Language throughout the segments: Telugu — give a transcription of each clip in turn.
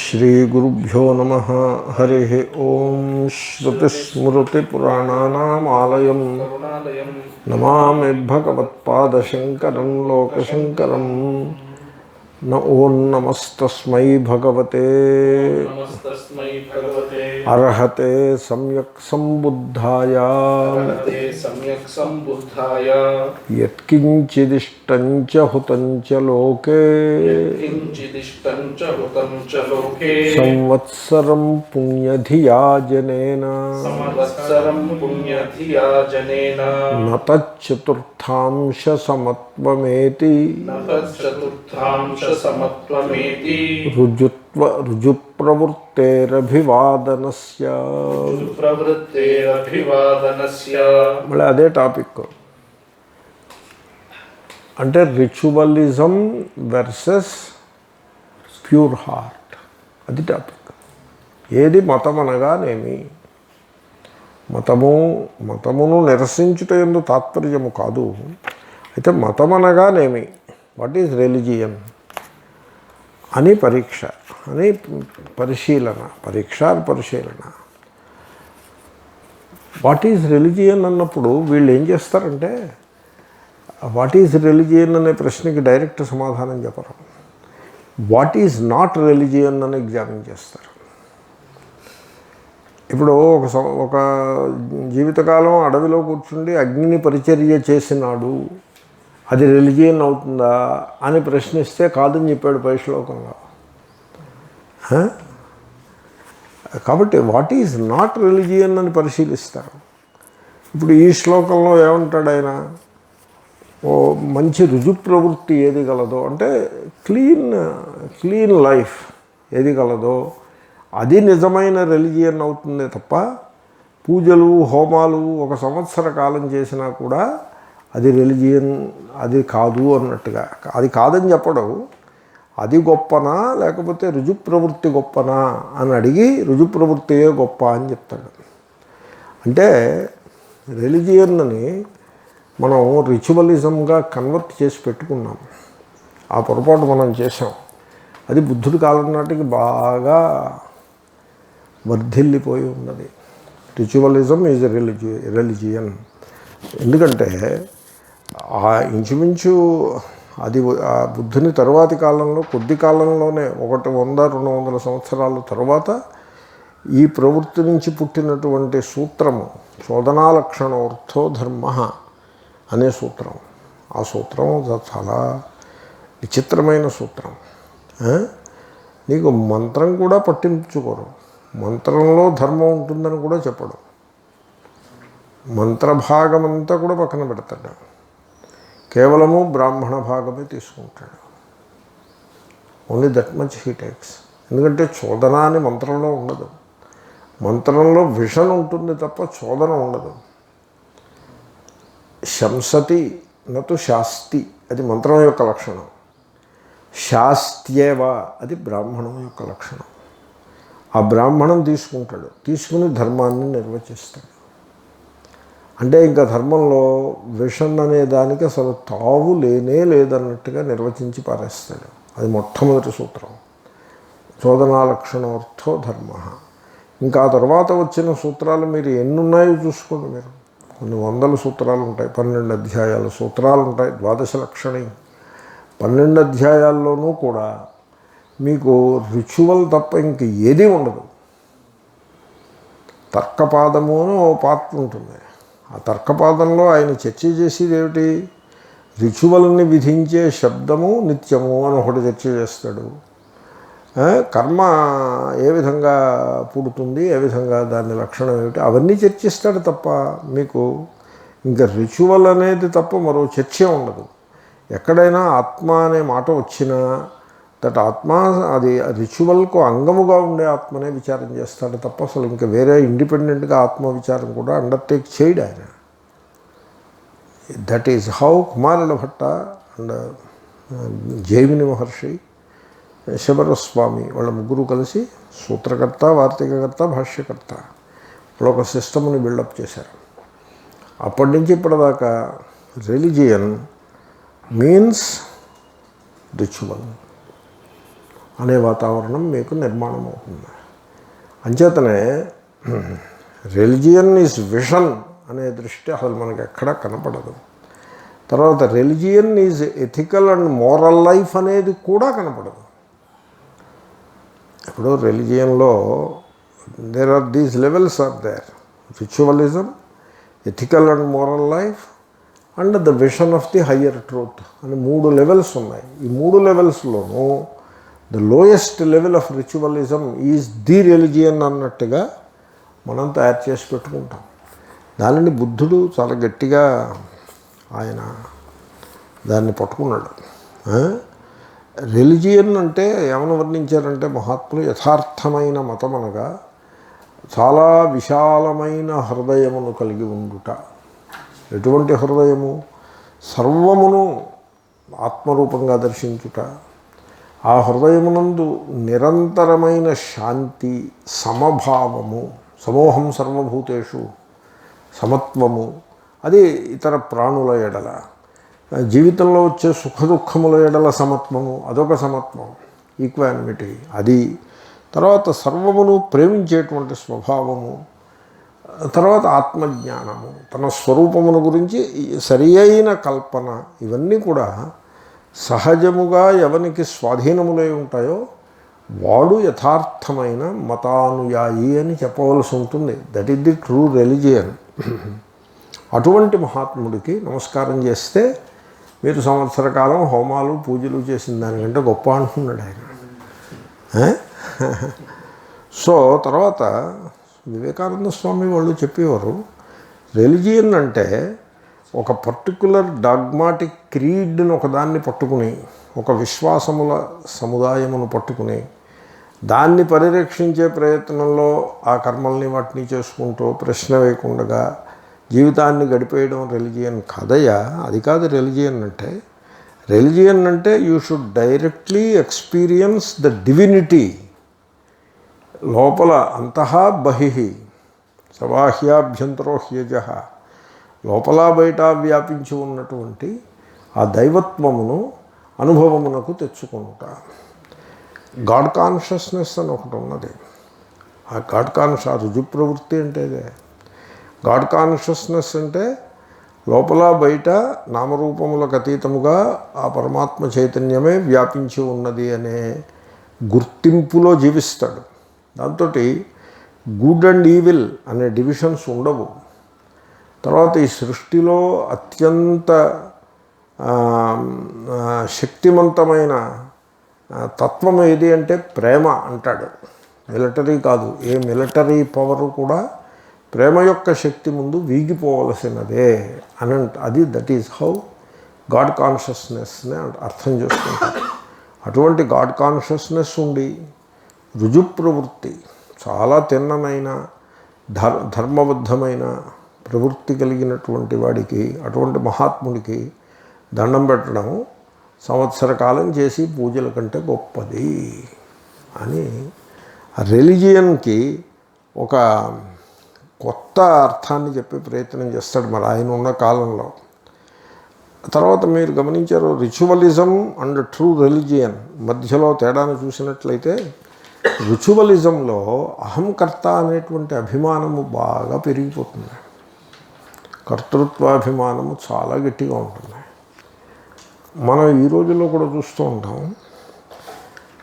श्रीगुरुभ्यो नमः। हरिः ओं। श्रुतिस्मृतिपुराणानामालयं नमामि भगवत्पादशङ्करं लोकशङ्करम्। न ओं नमस्तस्मै भगवते अर्हते सम्यक् सम्बुद्धाय यत्किञ्चिदिष्टं च हुतं च लोके संवत्सरं पुण्यधिया जनेन न तच्चतुर्थांशसमत्वमेति రుజుప్రవృత్తేరభివాదనస్య. మళ్ళీ అదే టాపిక్ అంటే రిచువలిజం వర్సెస్ ప్యూర్ హార్ట్, అది టాపిక్. ఏది మతం అనగానేమి, మతమును నిరసించుట ఎందు తాత్పర్యము కాదు. అయితే మతం అనగానేమి, వాట్ ఈజ్ రిలిజియన్ అని పరీక్ష అని పరిశీలన, పరిశీలన. వాట్ ఈజ్ రిలిజియన్ అన్నప్పుడు వీళ్ళు ఏం చేస్తారంటే, వాట్ ఈజ్ రిలిజియన్ అనే ప్రశ్నకి డైరెక్ట్ సమాధానం చెప్పరు. వాట్ ఈజ్ నాట్ రిలిజియన్ అని ఎగ్జామిన్ చేస్తారు. ఇప్పుడు ఒక జీవితకాలం అడవిలో కూర్చుండి అగ్నిని పరిచర్య చేసినాడు, అది రిలిజియన్ అవుతుందా అని ప్రశ్నిస్తే కాదని చెప్పాడు పై శ్లోకంలో. కాబట్టి వాట్ ఈజ్ నాట్ రిలిజియన్ అని పరిశీలిస్తారు. ఇప్పుడు ఈ శ్లోకంలో ఏమంటాడు ఆయన, ఓ మంచి రుజు ప్రవృత్తి ఏది గలదో అంటే క్లీన్ లైఫ్ ఏది గలదో అది నిజమైన రిలిజియన్ అవుతుందే తప్ప పూజలు హోమాలు 1 సంవత్సర కాలం చేసినా కూడా అది రిలిజియన్ అది కాదు అన్నట్టుగా. అది కాదని చెప్పడం, అది గొప్పనా లేకపోతే రుజు ప్రవృత్తి గొప్పనా అని అడిగి రుజు ప్రవృత్తియే గొప్ప అని చెప్తాడు. అంటే రిలిజియన్ని మనం రిచువలిజంగా కన్వర్ట్ చేసి పెట్టుకున్నాం. ఆ పొరపాటు మనం చేసాం. అది బుద్ధుడి కాలం నాటికి బాగా వర్ధిల్లిపోయి ఉన్నది. Ritualism is religion. ఎందుకంటే ఇంచుమించు అది ఆ బుద్ధుని తరువాతి కాలంలో కొద్ది కాలంలోనే 100-200 సంవత్సరాల తర్వాత ఈ ప్రవృత్తి నుంచి పుట్టినటువంటి సూత్రము శోధనాలక్షణోర్థో ధర్మ అనే సూత్రం. ఆ సూత్రం చాలా విచిత్రమైన సూత్రం. నీకు మంత్రం కూడా పట్టించుకోరు, మంత్రంలో ధర్మం ఉంటుందని కూడా చెప్పడం, మంత్రభాగం అంతా కూడా పక్కన పెడతాడు, కేవలము బ్రాహ్మణ భాగమే తీసుకుంటాడు. Only that much he takes. ఎందుకంటే చోదన అని మంత్రంలో ఉండదు. మంత్రంలో విషన్ ఉంటుంది తప్ప చోదన ఉండదు. శంసతి నతు శాస్తి అది మంత్రం యొక్క లక్షణం. శాస్త్యేవ అది బ్రాహ్మణం యొక్క లక్షణం. ఆ బ్రాహ్మణం తీసుకుంటాడు, తీసుకుని ధర్మాన్ని నిర్వచిస్తాడు. అంటే ఇంకా ధర్మంలో విషన్ అనే దానికి అసలు తావు లేదన్నట్టుగా నిర్వచించి పారేస్తాడు. అది మొట్టమొదటి సూత్రం, చోదనాలక్షణార్థో ధర్మ. ఇంకా ఆ తర్వాత వచ్చిన సూత్రాలు మీరు ఎన్ని ఉన్నాయో చూసుకోండి. మీరు కొన్ని 100 సూత్రాలు ఉంటాయి, 12 అధ్యాయాల సూత్రాలు ఉంటాయి. 12 లక్షణి 12 అధ్యాయాల్లోనూ కూడా మీకు రిచువల్ తప్ప ఇంక ఏదీ ఉండదు. తర్కపాదము అని ఓ పాత్ర ఉంటుంది. ఆ తర్కపాదంలో ఆయన చర్చ చేసేది ఏమిటి, రిచువల్ని విధించే శబ్దము నిత్యము అని ఒకటి చర్చ చేస్తాడు. కర్మ ఏ విధంగా పుడుతుంది, ఏ విధంగా దాని లక్షణం ఏమిటి, అవన్నీ చర్చిస్తాడు తప్ప మీకు ఇంకా రిచువల్ అనేది తప్ప మరో చర్చే ఉండదు. ఎక్కడైనా ఆత్మ అనే మాట వచ్చినా దట్ ఆత్మ అది రిచువల్కు అంగముగా ఉండే ఆత్మనే విచారం చేస్తాడు తప్ప అసలు ఇంకా వేరే ఇండిపెండెంట్గా ఆత్మ విచారం కూడా అండర్టేక్ చేయడు ఆయన. దట్ ఈజ్ హౌ కుమారుల భట్ట అండ్ జైమిని మహర్షి, శబరస్వామి వాళ్ళ ముగ్గురు కలిసి సూత్రకర్త, వార్తికకర్త, భాష్యకర్త వాళ్ళు ఒక సిస్టమ్ని బిల్డప్ చేశారు. అప్పటి నుంచి ఇప్పటిదాకా రిలిజియన్ మీన్స్ రిచువల్. అనే వాతావరణం మీకు నిర్మాణం అవుతుంది. అంచేతనే రిలిజియన్ ఈజ్ విషన్ అనే దృష్టి అసలు మనకు ఎక్కడా కనపడదు. తర్వాత religion is ethical and moral life అనేది కూడా కనపడదు. ఇప్పుడు రిలిజియన్లో there are these levels are there: ritualism, ethical and moral life and the vision of the higher truth అని 3 లెవెల్స్ ఉన్నాయి. ఈ 3 లెవెల్స్లోనూ the lowest level of ritualism is the religion అన్నట్టుగా మనం తయారు చేసి పెట్టుకుంటాం. దానిని బుద్ధుడు చాలా గట్టిగా ఆయన దాన్ని పట్టుకున్నాడు. రిలిజియన్ అంటే ఏమని వర్ణించారంటే మహాత్ములు, యథార్థమైన మతం అనగా చాలా విశాలమైన హృదయమును కలిగి ఉండుట. ఎటువంటి హృదయము? సర్వమును ఆత్మరూపంగా దర్శించుట. ఆ హృదయమునందు నిరంతరమైన శాంతి, సమభావము, సమోహం సర్వభూతేషు, సమత్వము, అది ఇతర ప్రాణుల ఎడల, జీవితంలో వచ్చే సుఖ దుఃఖముల ఎడల సమత్వము, అదొక సమత్వం, ఈక్వానిమిటీ అది. తర్వాత సర్వమును ప్రేమించేటువంటి స్వభావము, తర్వాత ఆత్మజ్ఞానము, తన స్వరూపమును గురించి సరి అయిన కల్పన, ఇవన్నీ కూడా సహజముగా ఎవనికి స్వాధీనములై ఉంటాయో వాడు యథార్థమైన మతానుయాయి అని చెప్పవలసి ఉంటుంది. That is the true religion. అటువంటి మహాత్ముడికి నమస్కారం చేస్తే మీరు సంవత్సర కాలం హోమాలు పూజలు చేసిన దానికంటే గొప్ప అంటున్నాడు ఆయన. సో తర్వాత వివేకానంద స్వామి వాళ్ళు చెప్పేవారు, రిలిజియన్ అంటే ఒక పర్టికులర్ డాగ్మాటిక్ క్రీడ్ని ఒకదాన్ని పట్టుకుని, ఒక విశ్వాసముల సముదాయమును పట్టుకుని దాన్ని పరిరక్షించే ప్రయత్నంలో ఆ కర్మల్ని వాటిని చేసుకుంటూ ప్రశ్న వేయకుండా జీవితాన్ని గడిపేయడం రిలిజియన్ కాదయ్యా. అది కాదు రిలిజియన్ అంటే. రిలిజియన్ అంటే you should directly experience the divinity. లోపల అంతః బహిః సబాహ్యాభ్యంతరో హ్యజః, లోపల బయట వ్యాపించి ఉన్నటువంటి ఆ దైవత్వమును అనుభవమునకు తెచ్చుకుంటా. గాడ్ కాన్షియస్నెస్ అని ఒకటి ఉన్నది. ఆ గాడ్ కాన్షియస్, ఆ రుజు ప్రవృత్తి అంటే ఇదే. గాడ్ కాన్షియస్నెస్ అంటే లోపల బయట నామరూపములకు అతీతముగా ఆ పరమాత్మ చైతన్యమే వ్యాపించి ఉన్నది అనే గుర్తింపులో జీవిస్తాడు. దాంతో గుడ్ అండ్ ఈవిల్ అనే డివిజన్స్ ఉండవు. తర్వాత ఈ సృష్టిలో అత్యంత శక్తివంతమైన తత్వం ఏది అంటే ప్రేమ అంటాడు. మిలిటరీ కాదు, ఏ మిలిటరీ పవరు కూడా ప్రేమ యొక్క శక్తి ముందు వీగిపోవలసినదే అని అది దట్ ఈజ్ హౌ గాడ్ కాన్షియస్నెస్ని అర్థం చేసుకుంటారు. అటువంటి గాడ్ కాన్షియస్నెస్ ఉండి రుజు ప్రవృత్తి, చాలా తిన్నమైన ధర్మబద్ధమైన ప్రవృత్తి కలిగినటువంటి వాడికి, అటువంటి మహాత్ముడికి దండం పెట్టడం సంవత్సర కాలం చేసి పూజల కంటే గొప్పది అని రిలిజియన్కి ఒక కొత్త అర్థాన్ని చెప్పే ప్రయత్నం చేస్తాడు మరి ఆయన ఉన్న కాలంలో. తర్వాత మీరు గమనించారు, రిచువలిజం అండ్ ట్రూ రిలిజియన్ మధ్యలో తేడాను చూసినట్లయితే, రిచువలిజంలో అహంకర్త అనేటువంటి అభిమానము బాగా పెరిగిపోతుంది. కర్తృత్వాభిమానము చాలా గట్టిగా ఉంటుంది. మనం ఈ రోజుల్లో కూడా చూస్తూ ఉంటాం.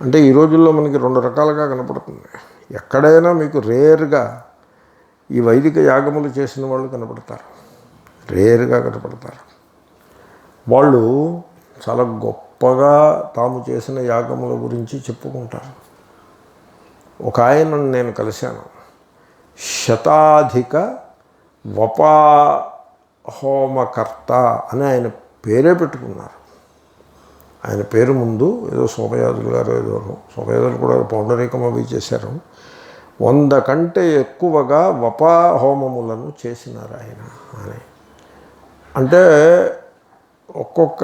అంటే ఈ రోజుల్లో మనకి 2 రకాలుగా కనపడుతుంది. ఎక్కడైనా మీకు రేర్గా ఈ వైదిక యాగములు చేసిన వాళ్ళు కనపడతారు, రేర్గా కనపడతారు. వాళ్ళు చాలా గొప్పగా తాము చేసిన యాగముల గురించి చెప్పుకుంటారు. ఒక ఆయనను నేను కలిశాను, శతాధిక వపాహోమకర్త అని ఆయన పేరే పెట్టుకున్నారు. ఆయన పేరు ముందు ఏదో సోమయాజులు గారు, ఏదో సోమయాజులు కూడా పౌండరీకం అవి చేశారు. 100 కంటే ఎక్కువగా వపాహోమములను చేసినారు ఆయన అని. అంటే ఒక్కొక్క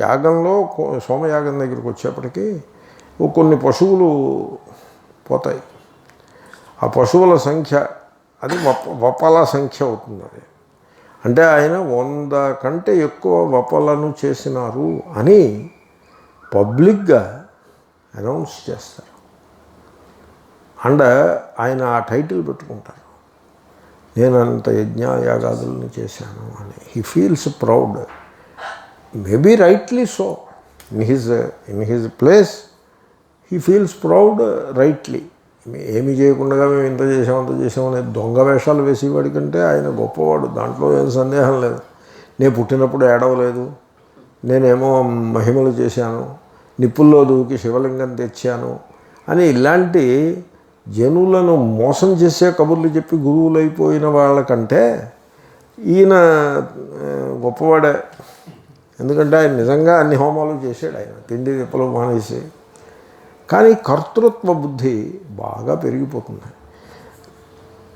యాగంలో, సోమయాగం దగ్గరికి వచ్చేప్పటికీ కొన్ని పశువులు పోతాయి. ఆ పశువుల సంఖ్య అది వపల సంఖ్య అవుతుంది. అది అంటే ఆయన 100 కంటే ఎక్కువ వపలను చేసినారు అని పబ్లిక్గా అనౌన్స్ చేస్తారు. అండ్ ఆయన ఆ టైటిల్ పెట్టుకుంటారు, నేను అంత యజ్ఞయాగాదులను చేశాను అని. He feels proud, maybe rightly so. In his place he feels proud rightly. ఏమి చేయకుండా మేము ఇంత చేసాం అంత చేసామని దొంగ వేషాలు వేసేవాడి కంటే ఆయన గొప్పవాడు, దాంట్లో ఏం సందేహం లేదు. నేను పుట్టినప్పుడు ఏడవలేదు, నేనేమో మహిమలు చేశాను, నిప్పుల్లో దూకి శివలింగం తెచ్చాను అని ఇలాంటి జనులను మోసం చేసే కబుర్లు చెప్పి గురువులైపోయిన వాళ్ళకంటే ఈయన గొప్పవాడే. ఎందుకంటే ఆయన నిజంగా అన్ని హోమాలు చేశాడు, ఆయన తిండి తిప్పలు మానేసి. కానీ కర్తృత్వ బుద్ధి బాగా పెరిగిపోతుంది.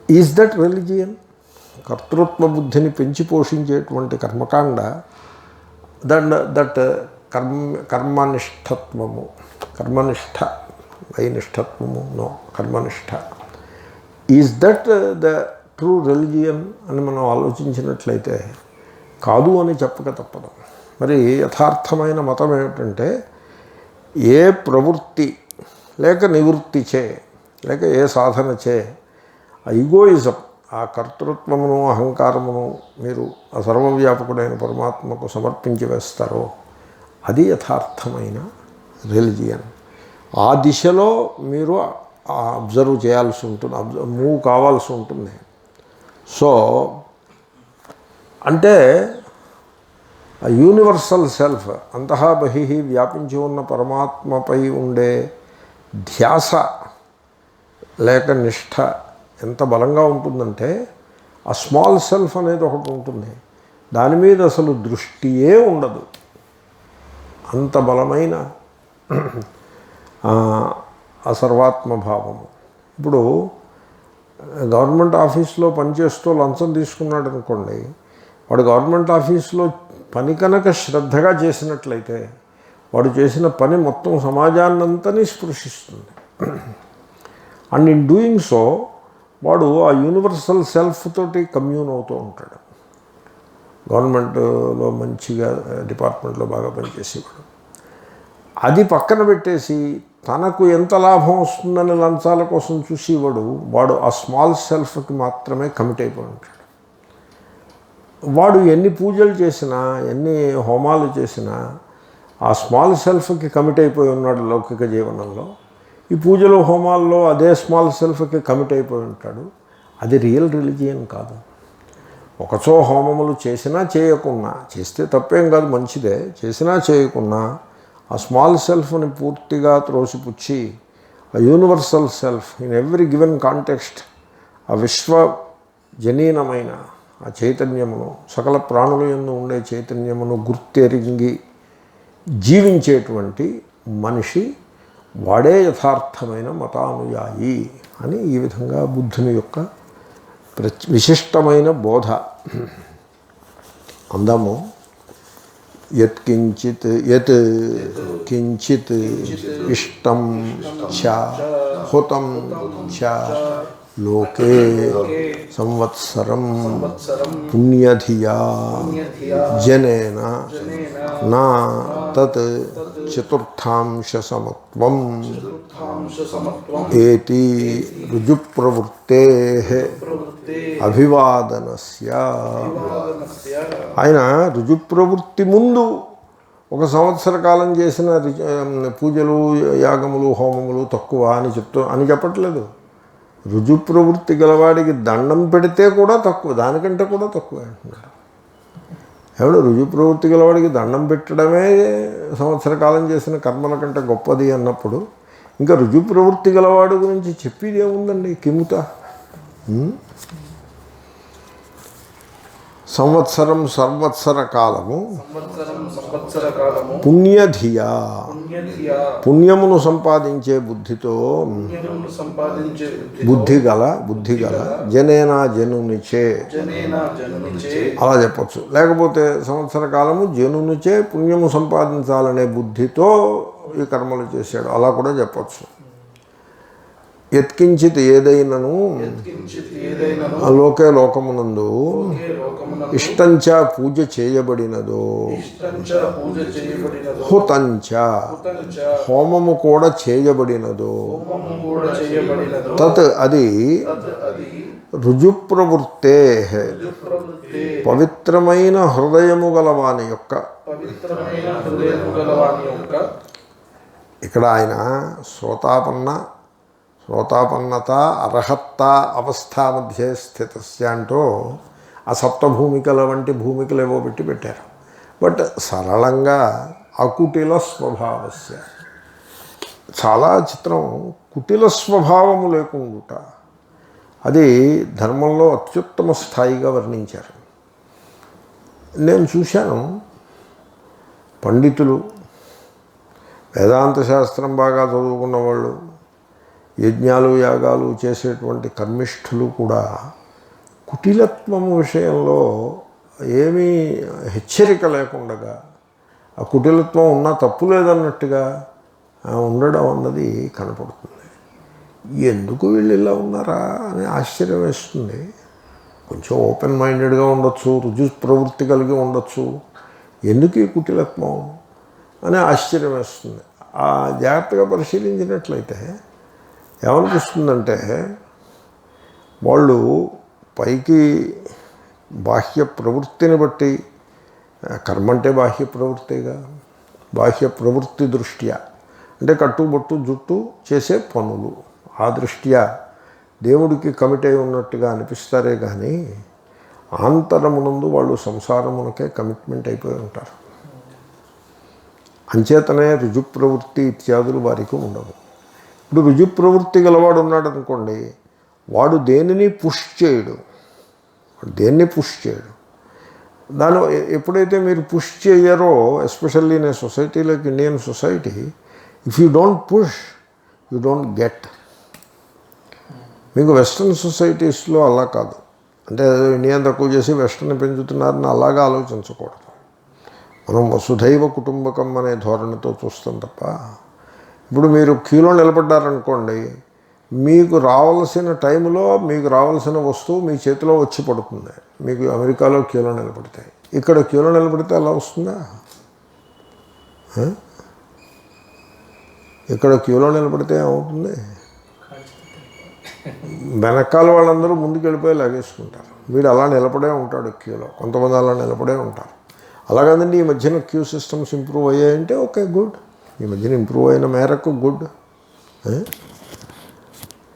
Is that religion? కర్తృత్వ బుద్ధిని పెంచి పోషించేటువంటి కర్మకాండ, దట్ కర్మనిష్టత్వము, కర్మనిష్ట, వైనిష్టత్వము, నో, కర్మనిష్ట. Is that the true religion అని మనం ఆలోచించినట్లయితే కాదు అని చెప్పక తప్పదు. మరి యథార్థమైన మతం ఏమిటంటే, ఏ ప్రవృత్తి లేక నివృత్తి చే లేక ఏ సాధన చే ఆ ఈగోయిజం, ఆ కర్తృత్వమును అహంకారమును మీరు ఆ సర్వవ్యాపకుడైన పరమాత్మకు సమర్పించి వేస్తారో అది యథార్థమైన రిలిజియన్. ఆ దిశలో మీరు అబ్జర్వ్ చేయాల్సి ఉంటుంది, మూవ్ కావాల్సి ఉంటుంది. సో అంటే ఆ యూనివర్సల్ సెల్ఫ్, అంతహా బహిః వ్యాపించి ఉన్న పరమాత్మపై ఉండే ధ్యాస లేక నిష్ఠ ఎంత బలంగా ఉంటుందంటే, ఆ స్మాల్ సెల్ఫ్ అనేది ఒకటి ఉంటుంది, దాని మీద అసలు దృష్టియే ఉండదు. అంత బలమైన ఆ సర్వాత్మభావము. ఇప్పుడు గవర్నమెంట్ ఆఫీస్లో పనిచేస్తూ లంచం తీసుకున్నాడు అనుకోండి, వాడు గవర్నమెంట్ ఆఫీస్లో పని కనుక శ్రద్ధగా చేసినట్లయితే వాడు చేసిన పని మొత్తం సమాజాన్నంతని స్పృశిస్తుంది. అండ్ ఇన్ డూయింగ్ సో వాడు ఆ యూనివర్సల్ సెల్ఫ్ తోటి కమ్యూన్ అవుతూ ఉంటాడు. గవర్నమెంట్లో మంచిగా డిపార్ట్మెంట్లో బాగా పనిచేసేవాడు అది పక్కన పెట్టేసి తనకు ఎంత లాభం వస్తుందని లంచాల కోసం చూసేవాడు, వాడు ఆ స్మాల్ సెల్ఫ్కి మాత్రమే కమిట్ అయిపోయి ఉంటాడు. వాడు ఎన్ని పూజలు చేసినా ఎన్ని హోమాలు చేసినా ఆ స్మాల్ సెల్ఫ్కి కమిట్ అయిపోయి ఉన్నాడు లౌకిక జీవనంలో. ఈ పూజలు హోమాల్లో అదే స్మాల్ సెల్ఫ్కి కమిట్ అయిపోయి ఉంటాడు. అది రియల్ రిలిజియన్ కాదు. ఒకచో హోమములు చేసినా చేయకున్నా, చేస్తే తప్పేం కాదు, మంచిదే, చేసినా చేయకున్నా ఆ స్మాల్ సెల్ఫ్ని పూర్తిగా త్రోసిపుచ్చి ఆ universal self in every given context, ఆ విశ్వజనీనమైన ఆ చైతన్యమును, సకల ప్రాణుల యందు ఉండే చైతన్యమును గుర్తెరింగి జీవించేటువంటి మనిషి వాడే యథార్థమైన మతానుయాయి అని ఈ విధంగా బుద్ధుని యొక్క విశిష్టమైన బోధ. అందాము. యత్కించిత్ యత్ కించిత్ ఇష్టం చ హుతం చ లోకే సంవత్సరం పుణ్యధియా జనేన నా తత్ చతుర్థాంశ సమత్వం ఏతి రుజుప్రవృత్తేః అభివాదనస్య. ఆయన రుజుప్రవృత్తి ముందు ఒక సంవత్సర కాలం చేసిన పూజలు యాగములు హోమములు తక్కువ అని చెప్పట్లేదు. రుజుప్రవృత్తి గలవాడికి దండం పెడితే కూడా తక్కువ, దానికంటే కూడా తక్కువ అంటున్నాడు. ఎవడు రుజుప్రవృత్తి గలవాడికి దండం పెట్టడమే సంవత్సర కాలం చేసిన కర్మల కంటే గొప్పది అన్నప్పుడు ఇంకా రుజుప్రవృత్తి గలవాడి గురించి చెప్పేది ఏముందండి? కిముత సంవత్సరం సంవత్సర కాలము పుణ్యధియా పుణ్యమును సంపాదించే బుద్ధితో బుద్ధిగల జనేనా జనునిచే అలా చెప్పచ్చు. లేకపోతే సంవత్సర కాలము జనునిచే పుణ్యము సంపాదించాలనే బుద్ధితో ఈ కర్మలు చేశాడు, అలా కూడా చెప్పచ్చు. యత్కించిత్ ఏదైనను లోకే లోకమునందు ఇష్టంచ పూజ చేయబడినదో హుతంచ హోమము కూడా చేయబడినదో తత్ అది రుజుప్రవృత్తే పవిత్రమైన హృదయము గలవాని యొక్క ఇక్కడ ఆయన శ్రోతాపన్నత అర్హత్త అవస్థ మధ్య స్థితస్య అంటూ ఆ సప్తభూమికల వంటి భూమికలు ఏవో పెట్టారు. బట్ సరళంగా అకుటిల స్వభావస్య, చాలా చిత్రం. కుటిల స్వభావము లేకుండుట అది ధర్మంలో అత్యుత్తమ స్థాయిగా వర్ణించారు. నేను చూశాను పండితులు, వేదాంత శాస్త్రం బాగా చదువుకున్న వాళ్ళు, యజ్ఞాలు యాగాలు చేసేటువంటి కర్మిష్ఠులు కూడా కుటిలత్వం విషయంలో ఏమీ హెచ్చరిక లేకుండా ఆ కుటిలత్వం ఉన్నా తప్పు లేదన్నట్టుగా ఉండడం అన్నది కనపడుతుంది. ఎందుకు వీళ్ళు ఇలా ఉన్నారా అని ఆశ్చర్యం వేస్తుంది. కొంచెం ఓపెన్ మైండెడ్గా ఉండొచ్చు, రుజు ప్రవృత్తి కలిగి ఉండొచ్చు, ఎందుకు ఈ కుటిలత్వం అని ఆశ్చర్యం వేస్తుంది. ఆ జాగ్రత్తగా పరిశీలించినట్లయితే ఏమనిపిస్తుందంటే వాళ్ళు పైకి బాహ్య ప్రవృత్తిని బట్టి, కర్మ అంటే బాహ్య ప్రవృత్తిగా, బాహ్య ప్రవృత్తి దృష్ట్యా అంటే కట్టుబొట్టు జుట్టు చేసే పనులు, ఆ దృష్ట్యా దేవుడికి కమిట్ అయి ఉన్నట్టుగా అనిపిస్తారే కానీ ఆంతరమునందు వాళ్ళు సంసారమునకే కమిట్మెంట్ అయిపోయి ఉంటారు. అంచేతనే రుజుప్రవృత్తి ఇత్యాదులు వారికి ఉండవు. ఇప్పుడు రుజుప్రవృత్తి గలవాడు ఉన్నాడు అనుకోండి, వాడు దేనిని పుష్ చేయడు, దేన్ని పుష్ చేయడు. దాని ఎప్పుడైతే మీరు పుష్ చేయరో, especially in a society like Indian society, if you don't push you don't get. మీకు వెస్ట్రన్ సొసైటీస్లో అలా కాదు. అంటే ఇండియన్ తక్కువ చేసి వెస్ట్రన్ పెంచుతున్నారని అలాగా ఆలోచించకూడదు. మనం వసుధైవ కుటుంబకం అనే ధోరణితో చూస్తాం తప్ప. ఇప్పుడు మీరు క్యూలో నిలబడ్డారనుకోండి, మీకు రావాల్సిన టైంలో మీకు రావాల్సిన వస్తువు మీ చేతిలో వచ్చి పడుతుంది. మీకు అమెరికాలో క్యూలో నిలబడితే, ఇక్కడ క్యూలో నిలబడితే అలా వస్తుందా? ఇక్కడ క్యూలో నిలబడితే ఏమవుతుంది? వెనకాల వాళ్ళందరూ ముందుకు వెళ్ళిపోయి లాగేసుకుంటారు. వీడు అలా నిలబడే ఉంటాడు క్యూలో. కొంతమంది అలా నిలబడే ఉంటారు. అలాగండి ఈ మధ్యన క్యూ సిస్టమ్స్ ఇంప్రూవ్ అయ్యాయంటే ఓకే, గుడ్. ఈ మధ్యన ఇంప్రూవ్ అయిన మేరకు గుడ్.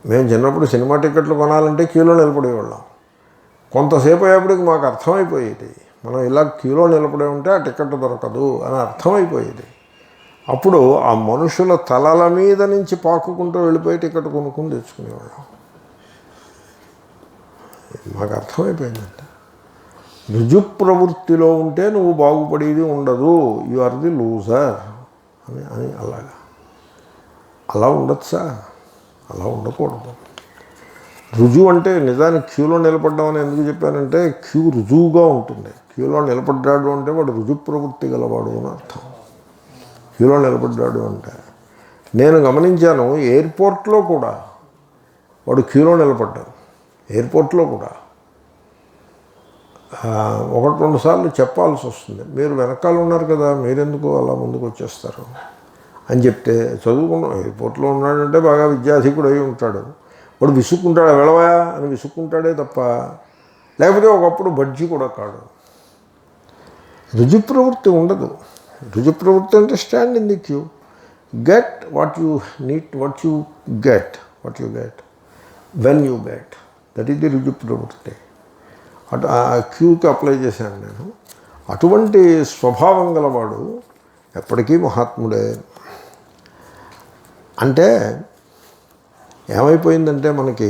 మేము చిన్నప్పుడు సినిమా టికెట్లు కొనాలంటే క్యూలో నిలబడేవాళ్ళం. కొంతసేపు అయ్యేప్పటికి మాకు అర్థమైపోయేది, మనం ఇలా క్యూలో నిలబడే ఉంటే ఆ టికెట్ దొరకదు అని అర్థమైపోయేది. అప్పుడు ఆ మనుషుల తలల మీద నుంచి పాకుకుంటూ వెళ్ళిపోయి టికెట్ కొనుక్కొని తెచ్చుకునేవాళ్ళం. మాకు అర్థమైపోయిందంట, రుజు ప్రవృత్తిలో ఉంటే నువ్వు బాగుపడేది ఉండదు, యు ఆర్ ది లూజర్ అని అలాగా. అలా ఉండొచ్చా? అలా ఉండకూడదు. రుజువు అంటే నిజానికి క్యూలో నిలబడ్డం అని ఎందుకు చెప్పానంటే, క్యూ రుజువుగా ఉంటుంది. క్యూలో నిలబడ్డాడు అంటే వాడు రుజు ప్రవృత్తి గలవాడు అని అర్థం. క్యూలో నిలబడ్డాడు అంటే నేను గమనించాను, ఎయిర్పోర్ట్లో కూడా వాడు క్యూలో నిలబడ్డాడు. ఎయిర్పోర్ట్లో కూడా 1-2 సార్లు చెప్పాల్సి వస్తుంది, మీరు వెనకాల ఉన్నారు కదా, మీరెందుకు అలా ముందుకు వచ్చేస్తారు అని చెప్తే, చదువుకున్నాం ఎయిర్పోర్ట్లో ఉన్నాడంటే బాగా విద్యాధికుడు అయి ఉంటాడు, వాడు విసుక్కుంటాడు, వెళ్ళవా అని విసుక్కుంటాడే తప్ప, లేకపోతే ఒకప్పుడు బడ్జీ కూడా కాడు. రుజు ప్రవృత్తి ఉండదు. రుజు ప్రవృత్తి అంటే stand in the queue, get what you need, what you get when you get, that is the రుజు ప్రవృత్తి. అటు ఆ క్యూకి అప్లై చేశాను నేను. అటువంటి స్వభావం గలవాడు ఎప్పటికీ మహాత్ముడే. అంటే ఏమైపోయిందంటే మనకి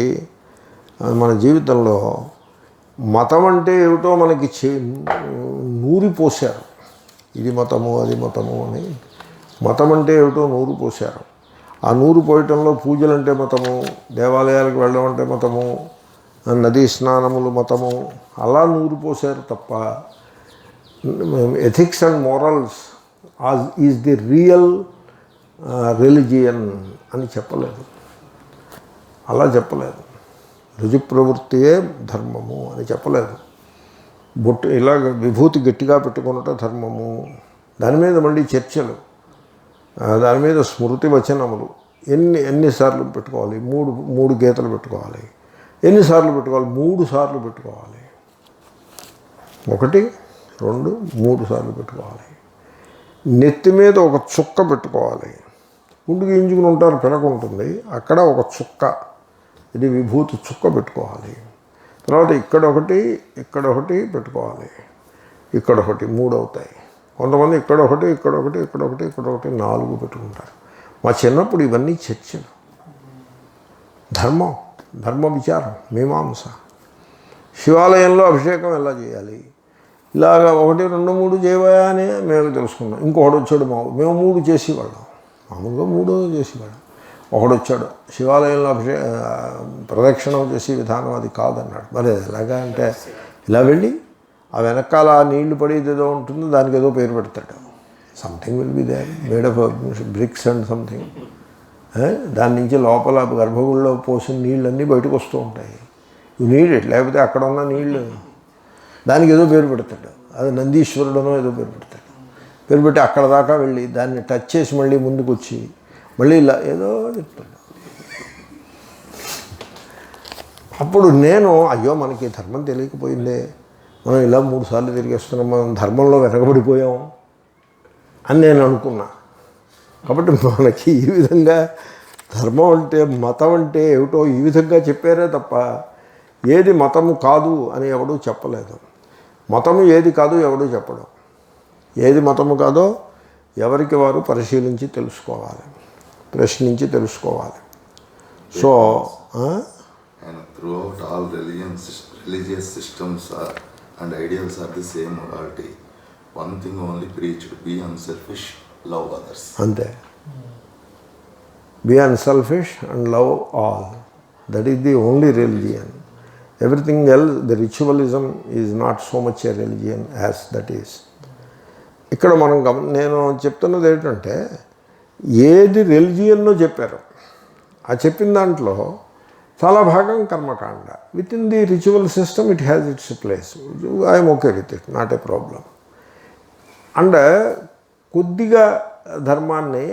మన జీవితంలో మతం అంటే ఏమిటో మనకి నూరిపోశారు. ఇది మతము అది మతము అని మతం అంటే ఏమిటో నూరు పోశారు. ఆ నూరు పోయటంలో పూజలు అంటే మతము, దేవాలయాలకు వెళ్ళడం అంటే మతము, నదీ స్నానములు మతము, అలా నూరు పోశారు తప్ప ethics and morals is the real religion అని చెప్పలేదు. అలా చెప్పలేదు. రుజు ప్రవృత్తియే ధర్మము అని చెప్పలేదు. బొట్టు ఇలాగ విభూతి గట్టిగా పెట్టుకున్నట్టు ధర్మము, దాని మీద మళ్ళీ చర్చలు, దాని మీద స్మృతి వచనములు. ఎన్నిసార్లు పెట్టుకోవాలి? మూడు గీతలు పెట్టుకోవాలి. ఎన్నిసార్లు పెట్టుకోవాలి? 3 సార్లు పెట్టుకోవాలి. 1, 2, 3 సార్లు పెట్టుకోవాలి. నెత్తి మీద ఒక చుక్క పెట్టుకోవాలి. గుండు గీయించుకుని ఉంటారు, పిలక ఉంటుంది, అక్కడ ఒక చుక్క, ఇది విభూతి చుక్క పెట్టుకోవాలి. తర్వాత ఇక్కడొకటి పెట్టుకోవాలి. ఇక్కడొకటి 3 అవుతాయి. కొంతమంది ఇక్కడొకటి 4 పెట్టుకుంటారు. మా చిన్నప్పుడు ఇవన్నీ చర్చలు. ధర్మ విచారం, మీమాంస. శివాలయంలో అభిషేకం ఎలా చేయాలి, ఇలాగా 1, 2, 3 చేయవా అని మేము తెలుసుకున్నాం. ఇంకొకటి వచ్చాడు, మేము 3 చేసేవాళ్ళం, మామూలుగా 3 చేసేవాళ్ళం. ఒకడు వచ్చాడు, శివాలయంలో ప్రదక్షిణం చేసే విధానం అది కాదన్నాడు. మరి ఎలాగా అంటే, ఇలా వెళ్ళి ఆ వెనకాల నీళ్లు పడేది ఏదో ఉంటుంది, దానికి ఏదో పేరు పెడతాడు. Something will be there made of bricks and something. దాని నుంచి లోపల గర్భగుడిలో పోసిన నీళ్ళన్నీ బయటకు వస్తూ ఉంటాయి. ఇవి నీళ్ళు, లేకపోతే అక్కడ ఉన్న నీళ్ళు, దానికి ఏదో పేరు పెడతాడు. అది నందీశ్వరుడనో ఏదో పేరు పెడతాడు. పేరు పెట్టి అక్కడ దాకా వెళ్ళి దాన్ని టచ్ చేసి మళ్ళీ ముందుకు వచ్చి మళ్ళీ ఇలా ఏదో చెప్తాడు. అప్పుడు నేను, అయ్యో మనకి ధర్మం తెలియకపోయిందే, మనం ఇలా 3 సార్లు తిరిగేస్తున్నాం, మనం ధర్మంలో వెనకబడిపోయాం అని నేను అనుకున్నా. కాబట్టి మనకి ఈ విధంగా ధర్మం అంటే, మతం అంటే ఏమిటో ఈ విధంగా చెప్పారే తప్ప ఏది మతము కాదు అని ఎవడూ చెప్పలేదు. మతము ఏది కాదు ఎవడూ చెప్పడం. ఏది మతము కాదో ఎవరికి వారు పరిశీలించి తెలుసుకోవాలి, ప్రశ్నించి తెలుసుకోవాలి. So throughout all religious systems and ideals are the same morality. One thing only preached: be unselfish, love others. అంతే. Be unselfish and love all. That is the only religion. Everything else, the ritualism is not so much a religion as that is. ఇక్కడ నేను చెప్తున్నది ఏంటంటే, ఏది రెలిజియన్నో చెప్పారు, ఆ చెప్పిన దాంట్లో చాలా భాగం కర్మకాండ. With in the ritual system it has its place. I'm okay with it, not a problem. And కొద్దిగా ధర్మాన్ని,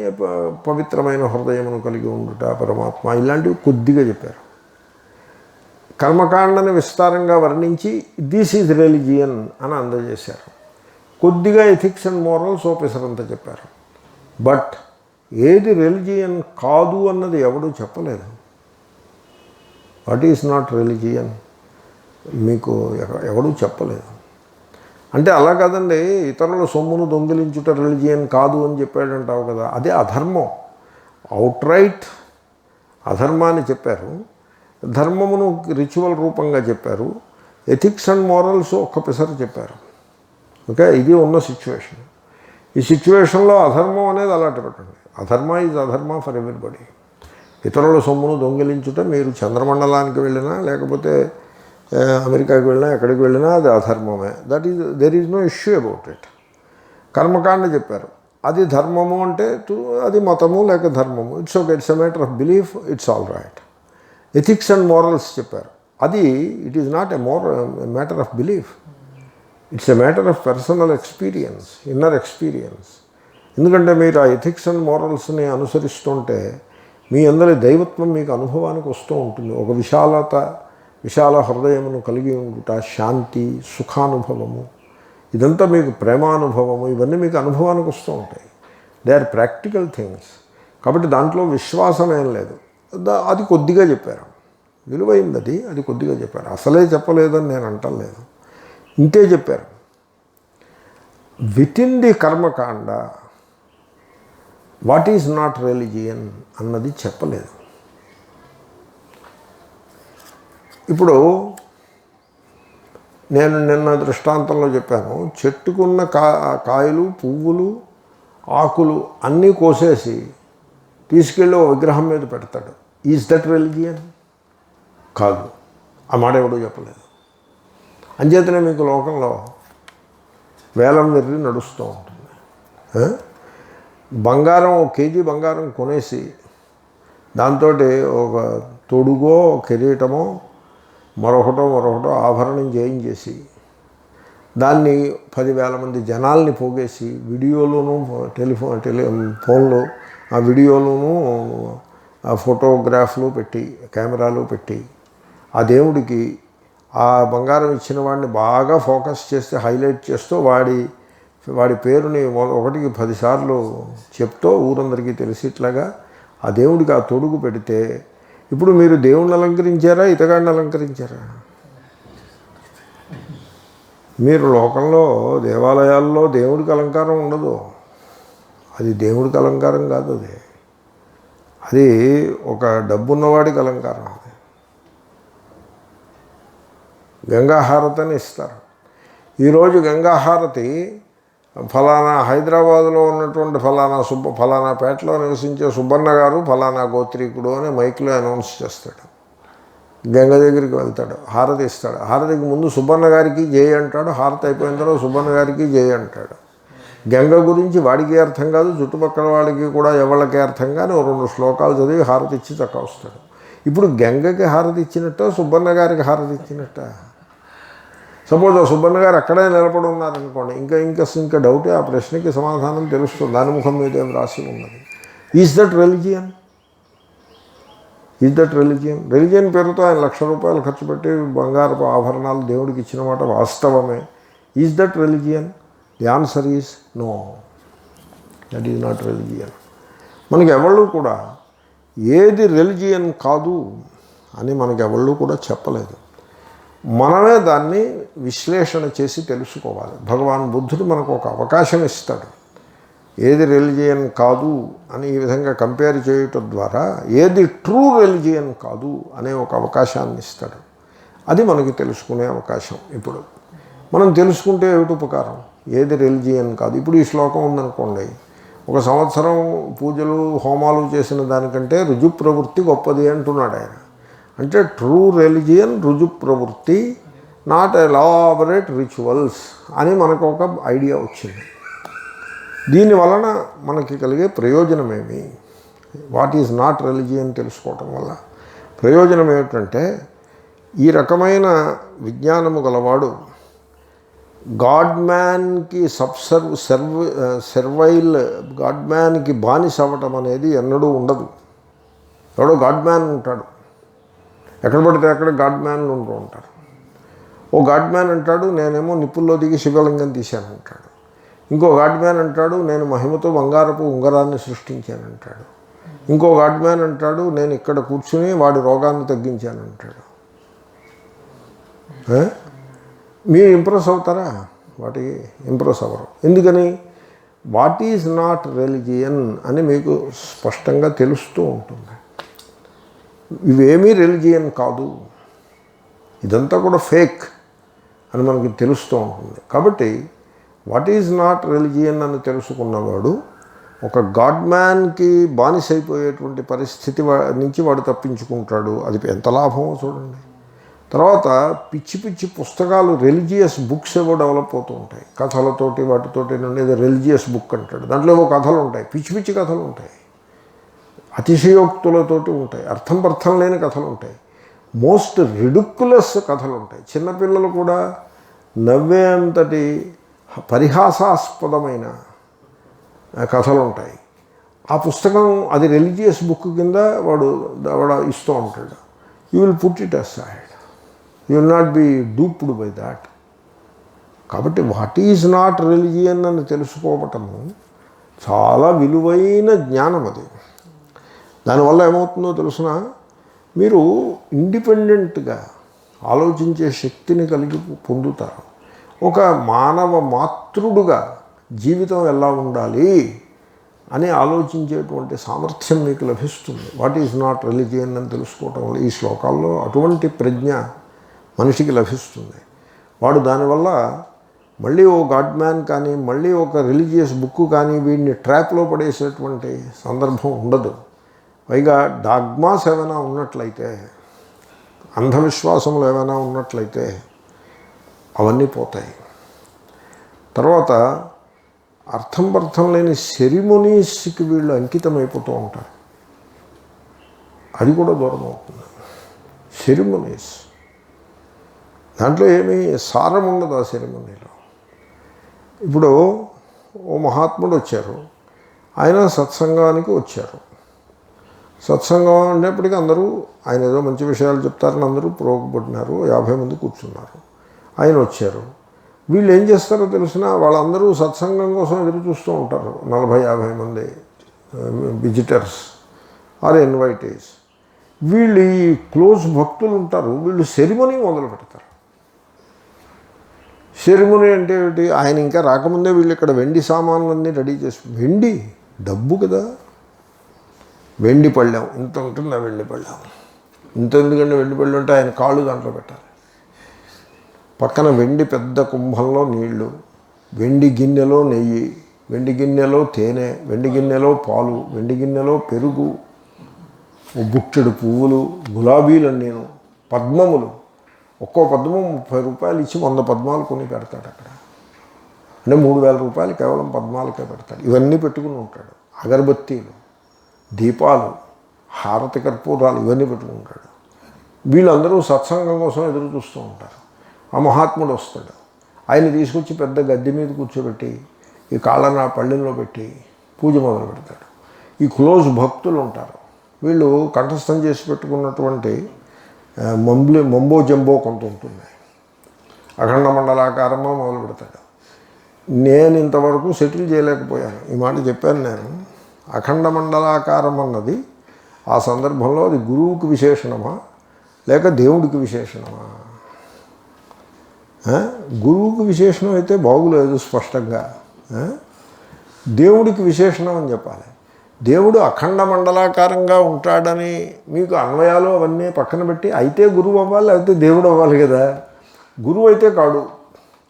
పవిత్రమైన హృదయమును కలిగి ఉండుట, పరమాత్మ, ఇలాంటివి కొద్దిగా చెప్పారు. కర్మకాండని విస్తారంగా వర్ణించి దిస్ ఈజ్ రిలిజియన్ అని అందజేశారు. కొద్దిగా ఎథిక్స్ అండ్ మోరల్స్ ఓపెసరంతా చెప్పారు. బట్ ఏది రిలిజియన్ కాదు అన్నది ఎవడూ చెప్పలేదు. వాట్ ఈజ్ నాట్ రిలిజియన్ మీకు ఎవడూ చెప్పలేదు. అంటే అలా కాదండి, ఇతరుల సొమ్మును దొంగిలించుట రిలిజియన్ కాదు అని చెప్పాడంటావు కదా, అదే అధర్మం. అవుట్ రైట్ అధర్మాన్ని చెప్పారు, ధర్మమును రిచువల్ రూపంగా చెప్పారు, ఎథిక్స్ అండ్ మోరల్స్ ఒక్క పిసరు చెప్పారు. ఓకే, ఇది ఉన్న సిచ్యువేషన్. ఈ సిచ్యువేషన్లో అధర్మం అనేది అలాంటి పెట్టండి. అధర్మ ఈజ్ అధర్మ ఫర్ ఎవ్రీబడి. ఇతరుల సొమ్మును దొంగిలించుట, మీరు చంద్రమండలానికి వెళ్ళినా లేకపోతే అమెరికాకి వెళ్ళినా ఎక్కడికి వెళ్ళినా అది అధర్మమే. There is no issue about it. కర్మకాండ చెప్పారు, అది ధర్మము అంటే అది మతము లేక ధర్మము, it's okay, it's a matter of belief, it's all right. Ethics and morals చెప్పారు, అది it is not a matter of belief, it's a matter of personal experience, inner experience. ఎందుకంటే మీరు ఆ ఎథిక్స్ అండ్ మోరల్స్ని అనుసరిస్తుంటే మీ అందరి దైవత్వం మీకు అనుభవానికి వస్తూ ఉంటుంది. ఒక విశాల హృదయమును కలిగి ఉండుట, శాంతి, సుఖానుభవము, ఇదంతా మీకు ప్రేమానుభవము, ఇవన్నీ మీకు అనుభవానికి వస్తూ ఉంటాయి. They are practical things. కాబట్టి దాంట్లో విశ్వాసం ఏం లేదు. అది కొద్దిగా చెప్పారు, విలువైంది అది కొద్దిగా చెప్పారు. అసలే చెప్పలేదని నేను అంటలేదు, ఇంతే చెప్పారు. విత్ ఇన్ ది కర్మకాండ వాట్ ఈజ్ నాట్ రిలిజియన్ అన్నది చెప్పలేదు. ఇప్పుడు నేను నిన్న దృష్టాంతంలో చెప్పాను, చెట్టుకున్న కాయలు, పువ్వులు, ఆకులు అన్నీ కోసేసి తీసుకెళ్ళి ఓ విగ్రహం మీద పెడతాడు. Is that religion? కాదు. ఆ మాట ఎవడో చెప్పలేదు. అంచేతనే మీకు లోకంలో వేలం వెర్రి నడుస్తూ ఉంటుంది. బంగారం, 1 కేజీ బంగారం కొనేసి దాంతో ఒక తొడుగో కిరీటమో మరొకటో ఆభరణం చేయించేసి దాన్ని 10,000 మంది జనాల్ని పోగేసి వీడియోలోనూ ఫోన్లో ఆ వీడియోలోనూ ఆ ఫోటోగ్రాఫ్లు పెట్టి కెమెరాలు పెట్టి ఆ దేవుడికి ఆ బంగారం ఇచ్చిన వాడిని బాగా ఫోకస్ చేస్తే హైలైట్ చేస్తూ వాడి పేరుని 1కి 10 సార్లు చెప్తూ ఊరందరికీ తెలిసేట్లాగా ఆ దేవుడికి ఆ తొడుగు పెడితే ఇప్పుడు మీరు దేవుణ్ణి అలంకరించారా ఇతగాడిని అలంకరించారా? మీరు లోకంలో దేవాలయాల్లో దేవుడికి అలంకారం ఉండదు. అది దేవుడికి అలంకారం కాదు. అది ఒక డబ్బున్నవాడికి అలంకారం. అది గంగాహారతి అని ఇస్తారు. ఈరోజు గంగాహారతి ఫలానా హైదరాబాదులో ఉన్నటువంటి ఫలానా పేటలో నివసించే సుబ్బన్న గారు ఫలానా గోత్రీకుడు అని మైక్లో అనౌన్స్ చేస్తాడు. గంగ దగ్గరికి వెళ్తాడు, హారతి ఇస్తాడు. హారతికి ముందు సుబ్బన్న గారికి జై అంటాడు, హారతి అయిపోయిన తర్వాత సుబ్బన్న గారికి జై అంటాడు. గంగ గురించి వాడికి అర్థం కాదు, చుట్టుపక్కల వాళ్ళకి కూడా ఎవరికి అర్థం కానీ 2 శ్లోకాలు చదివి హారతి ఇచ్చి చక్క వస్తాడు. ఇప్పుడు గంగకి హారతి ఇచ్చినట్ట సుబ్బన్న గారికి హారతి ఇచ్చినట్ట? సపోజ్ ఆ సుబ్బన్న గారు అక్కడే నిలబడి ఉన్నారనుకోండి, ఇంకా డౌటే. ఆ ప్రశ్నకి సమాధానం తెలుస్తుంది, దాని ముఖం మీద ఏం రాసి ఉన్నది. Is that religion? రిలిజియన్ పేరుతో ఆయన ₹1,00,000 ఖర్చు పెట్టి బంగారపు ఆభరణాలు దేవుడికి ఇచ్చిన మాట వాస్తవమే. Is that religion? The answer is no, that is not religion. మనకి ఎవళ్ళు కూడా ఏది రిలిజియన్ కాదు అని మనకి ఎవళ్ళు కూడా చెప్పలేదు. మనమే దాన్ని విశ్లేషణ చేసి తెలుసుకోవాలి. భగవాన్ బుద్ధుడు మనకు ఒక అవకాశం ఇస్తాడు. ఏది రిలిజియన్ కాదు అని ఈ విధంగా కంపేర్ చేయటం ద్వారా ఏది ట్రూ రిలిజియన్ కాదు అనే ఒక అవకాశాన్ని ఇస్తాడు. అది మనకి తెలుసుకునే అవకాశం. ఇప్పుడు మనం తెలుసుకుంటే ఏమిటి ఉపకారం? ఏది రిలిజియన్ కాదు. ఇప్పుడు ఈ శ్లోకం ఉందనుకోండి, 1 సంవత్సరం పూజలు హోమాలు చేసిన దానికంటే రుజు ప్రవృత్తి గొప్పది అంటున్నాడు ఆయన. అంటే ట్రూ రిలిజియన్ రుజు ప్రవృత్తి, నాట్ ఎలాబరేట్ రిచువల్స్ అని మనకు ఒక ఐడియా వచ్చింది. దీనివలన మనకి కలిగే ప్రయోజనమేమి? వాట్ ఈజ్ నాట్ రిలిజియన్ తెలుసుకోవటం వల్ల ప్రయోజనం ఏమిటంటే, ఈ రకమైన విజ్ఞానము గలవాడు గాడ్ మ్యాన్కి సర్వైల్ గాడ్ మ్యాన్కి బానిస అవ్వటం అనేది ఎన్నడూ ఉండదు. ఎవడో గాడ్ మ్యాన్ ఉంటాడు, ఎక్కడ పడితే అక్కడ గాడ్ మ్యాన్లు ఉంటూ ఉంటారు. ఓ గాడ్ మ్యాన్ అంటాడు, నేనేమో నిప్పుల్లో దిగి శివలింగం తీశాను అంటాడు. ఇంకో గాడ్ మ్యాన్ అంటాడు, నేను మహిమతో బంగారపు ఉంగరాన్ని సృష్టించానంటాడు. ఇంకో గాడ్ మ్యాన్ అంటాడు, నేను ఇక్కడ కూర్చుని వాడి రోగాన్ని తగ్గించానంటాడు. మీరు ఇంప్రెస్ అవుతారా? వాటికి ఇంప్రెస్ అవ్వరు. ఎందుకని? వాట్ ఈజ్ నాట్ రిలిజియన్ అని మీకు స్పష్టంగా తెలుస్తూ ఉంటుంది. ఇవేమీ రిలిజియన్ కాదు, ఇదంతా కూడా ఫేక్ అని మనకి తెలుస్తూ ఉంటుంది. కాబట్టి వాట్ ఈజ్ నాట్ రిలిజియన్ అని తెలుసుకున్నవాడు ఒక గాడ్ మ్యాన్కి బానిస అయిపోయేటువంటి పరిస్థితి నుంచి వాడు తప్పించుకుంటాడు. అది ఎంత లాభమో చూడండి. తర్వాత పిచ్చి పిచ్చి పుస్తకాలు, రిలీజియస్ బుక్స్ ఏవో డెవలప్ అవుతూ ఉంటాయి. కథలతోటి వాటితోటి నుండి రిలీజియస్ బుక్ అంటాడు. దాంట్లో ఏవో కథలు ఉంటాయి, పిచ్చి పిచ్చి కథలు ఉంటాయి, అతిశయోక్తులతోటి ఉంటాయి, అర్థం లేని కథలు ఉంటాయి, మోస్ట్ రిడిక్యులస్ కథలు ఉంటాయి. చిన్నపిల్లలు కూడా నవ్వే అంతటి పరిహాసాస్పదమైన కథలు ఉంటాయి. ఆ పుస్తకం అది రిలీజియస్ బుక్ కింద వాడు ఇస్తూ ఉంటాడు. You will put it aside, you will not be duped by that. కాబట్టి వాట్ ఈజ్ నాట్ రిలిజియన్ అని తెలుసుకోవటము చాలా విలువైన జ్ఞానం. అది దానివల్ల ఏమవుతుందో తెలుసిన, మీరు ఇండిపెండెంట్గా ఆలోచించే శక్తిని కలిగి పొందుతారు. ఒక మానవ మాతృడుగా జీవితం ఎలా ఉండాలి అని ఆలోచించేటువంటి సామర్థ్యం మీకు లభిస్తుంది. వాట్ ఈజ్ నాట్ రిలిజియన్ అని తెలుసుకోవటం వల్ల ఈ శ్లోకాల్లో అటువంటి ప్రజ్ఞ మనిషికి లభిస్తుంది. వాడు దానివల్ల మళ్ళీ ఓ గాడ్ మ్యాన్ కానీ మళ్ళీ ఒక రిలీజియస్ బుక్ కానీ వీడిని ట్రాప్లో పడేసేటువంటి సందర్భం ఉండదు. పైగా డాగ్మాస్ ఏమైనా ఉన్నట్లయితే, అంధవిశ్వాసములు ఏమైనా ఉన్నట్లయితే అవన్నీ పోతాయి. తర్వాత అర్థం లేని సెరిమోనీస్కి వీళ్ళు అంకితం అయిపోతూ ఉంటారు. అది కూడా దూరం అవుతుంది. సెరిమనీస్. దాంట్లో ఏమీ సారం ఉండదు ఆ సెరిమనీలో. ఇప్పుడు ఓ మహాత్ముడు వచ్చారు, ఆయన సత్సంగానికి వచ్చారు. సత్సంగం అనేప్పటికీ అందరూ ఆయన ఏదో మంచి విషయాలు చెప్తారని అందరూ ప్రోగపడినారు. 50 మంది కూర్చున్నారు. ఆయన వచ్చారు. వీళ్ళు ఏం చేస్తారో తెలిసిన వాళ్ళందరూ సత్సంగం కోసం ఎదురు చూస్తూ ఉంటారు. 40-50 మంది విజిటర్స్ ఆర్ ఇన్వైటీస్. వీళ్ళు ఈ క్లోజ్ భక్తులు ఉంటారు, వీళ్ళు సెరిమనీ మొదలు పెడతారు. సెరిమనీ అంటే ఏమిటి? ఆయన ఇంకా రాకముందే వీళ్ళు ఇక్కడ వెండి సామాన్లన్నీ రెడీ చేసి, వెండి డబ్బు కదా, వెండి పళ్ళాం ఇంత ఉంటుంది. ఆ వెండి పళ్ళాం ఇంత ఎందుకంటే వెండి పళ్ళు ఉంటే ఆయన కాళ్ళు దాంట్లో పెట్టాలి. పక్కన వెండి పెద్ద కుంభంలో నీళ్లు, వెండి గిన్నెలో నెయ్యి, వెండి గిన్నెలో తేనె, వెండి గిన్నెలో పాలు, వెండి గిన్నెలో పెరుగు, బుట్టెడు పువ్వులు, గులాబీలు, నేను పద్మములు. ఒక్కో పద్మం 30 రూపాయలు ఇచ్చి 100 పద్మాలు కొని పెడతాడు అక్కడ. అంటే 3000 రూపాయలు కేవలం పద్మాలకే పెడతాడు. ఇవన్నీ పెట్టుకుని ఉంటాడు. అగరబత్తీలు, దీపాలు, హారతి కర్పూరాలు ఇవన్నీ పెట్టుకుంటాడు. వీళ్ళందరూ సత్సంగం కోసం ఎదురు చూస్తూ ఉంటారు. ఆ మహాత్ముడు వస్తాడు. ఆయన తీసుకొచ్చి పెద్ద గద్దె మీద కూర్చోబెట్టి ఈ కాళ్ళని ఆ పళ్ళెంలో పెట్టి పూజ మొదలు పెడతాడు. ఈ క్లోజ్ భక్తులు ఉంటారు. వీళ్ళు కంఠస్థం చేసి పెట్టుకున్నటువంటి మంబో జంబో కొంత ఉంటుంది. అఖండ మండలాకారంలో మొదలు పెడతాడు. నేను ఇంతవరకు సెటిల్ చేయలేకపోయాను. ఈ మాట చెప్పాను నేను. అఖండ మండలాకారం అన్నది ఆ సందర్భంలో అది గురువుకి విశేషణమా లేక దేవుడికి విశేషణమా? గురువుకి విశేషణం అయితే బాగులేదు స్పష్టంగా. దేవుడికి విశేషణం అని చెప్పాలి. దేవుడు అఖండ మండలాకారంగా ఉంటాడని మీకు అన్వయాలు అవన్నీ పక్కన పెట్టి అయితే గురువు అవ్వాలి, లేకపోతే దేవుడు అవ్వాలి కదా. గురువు అయితే కాడు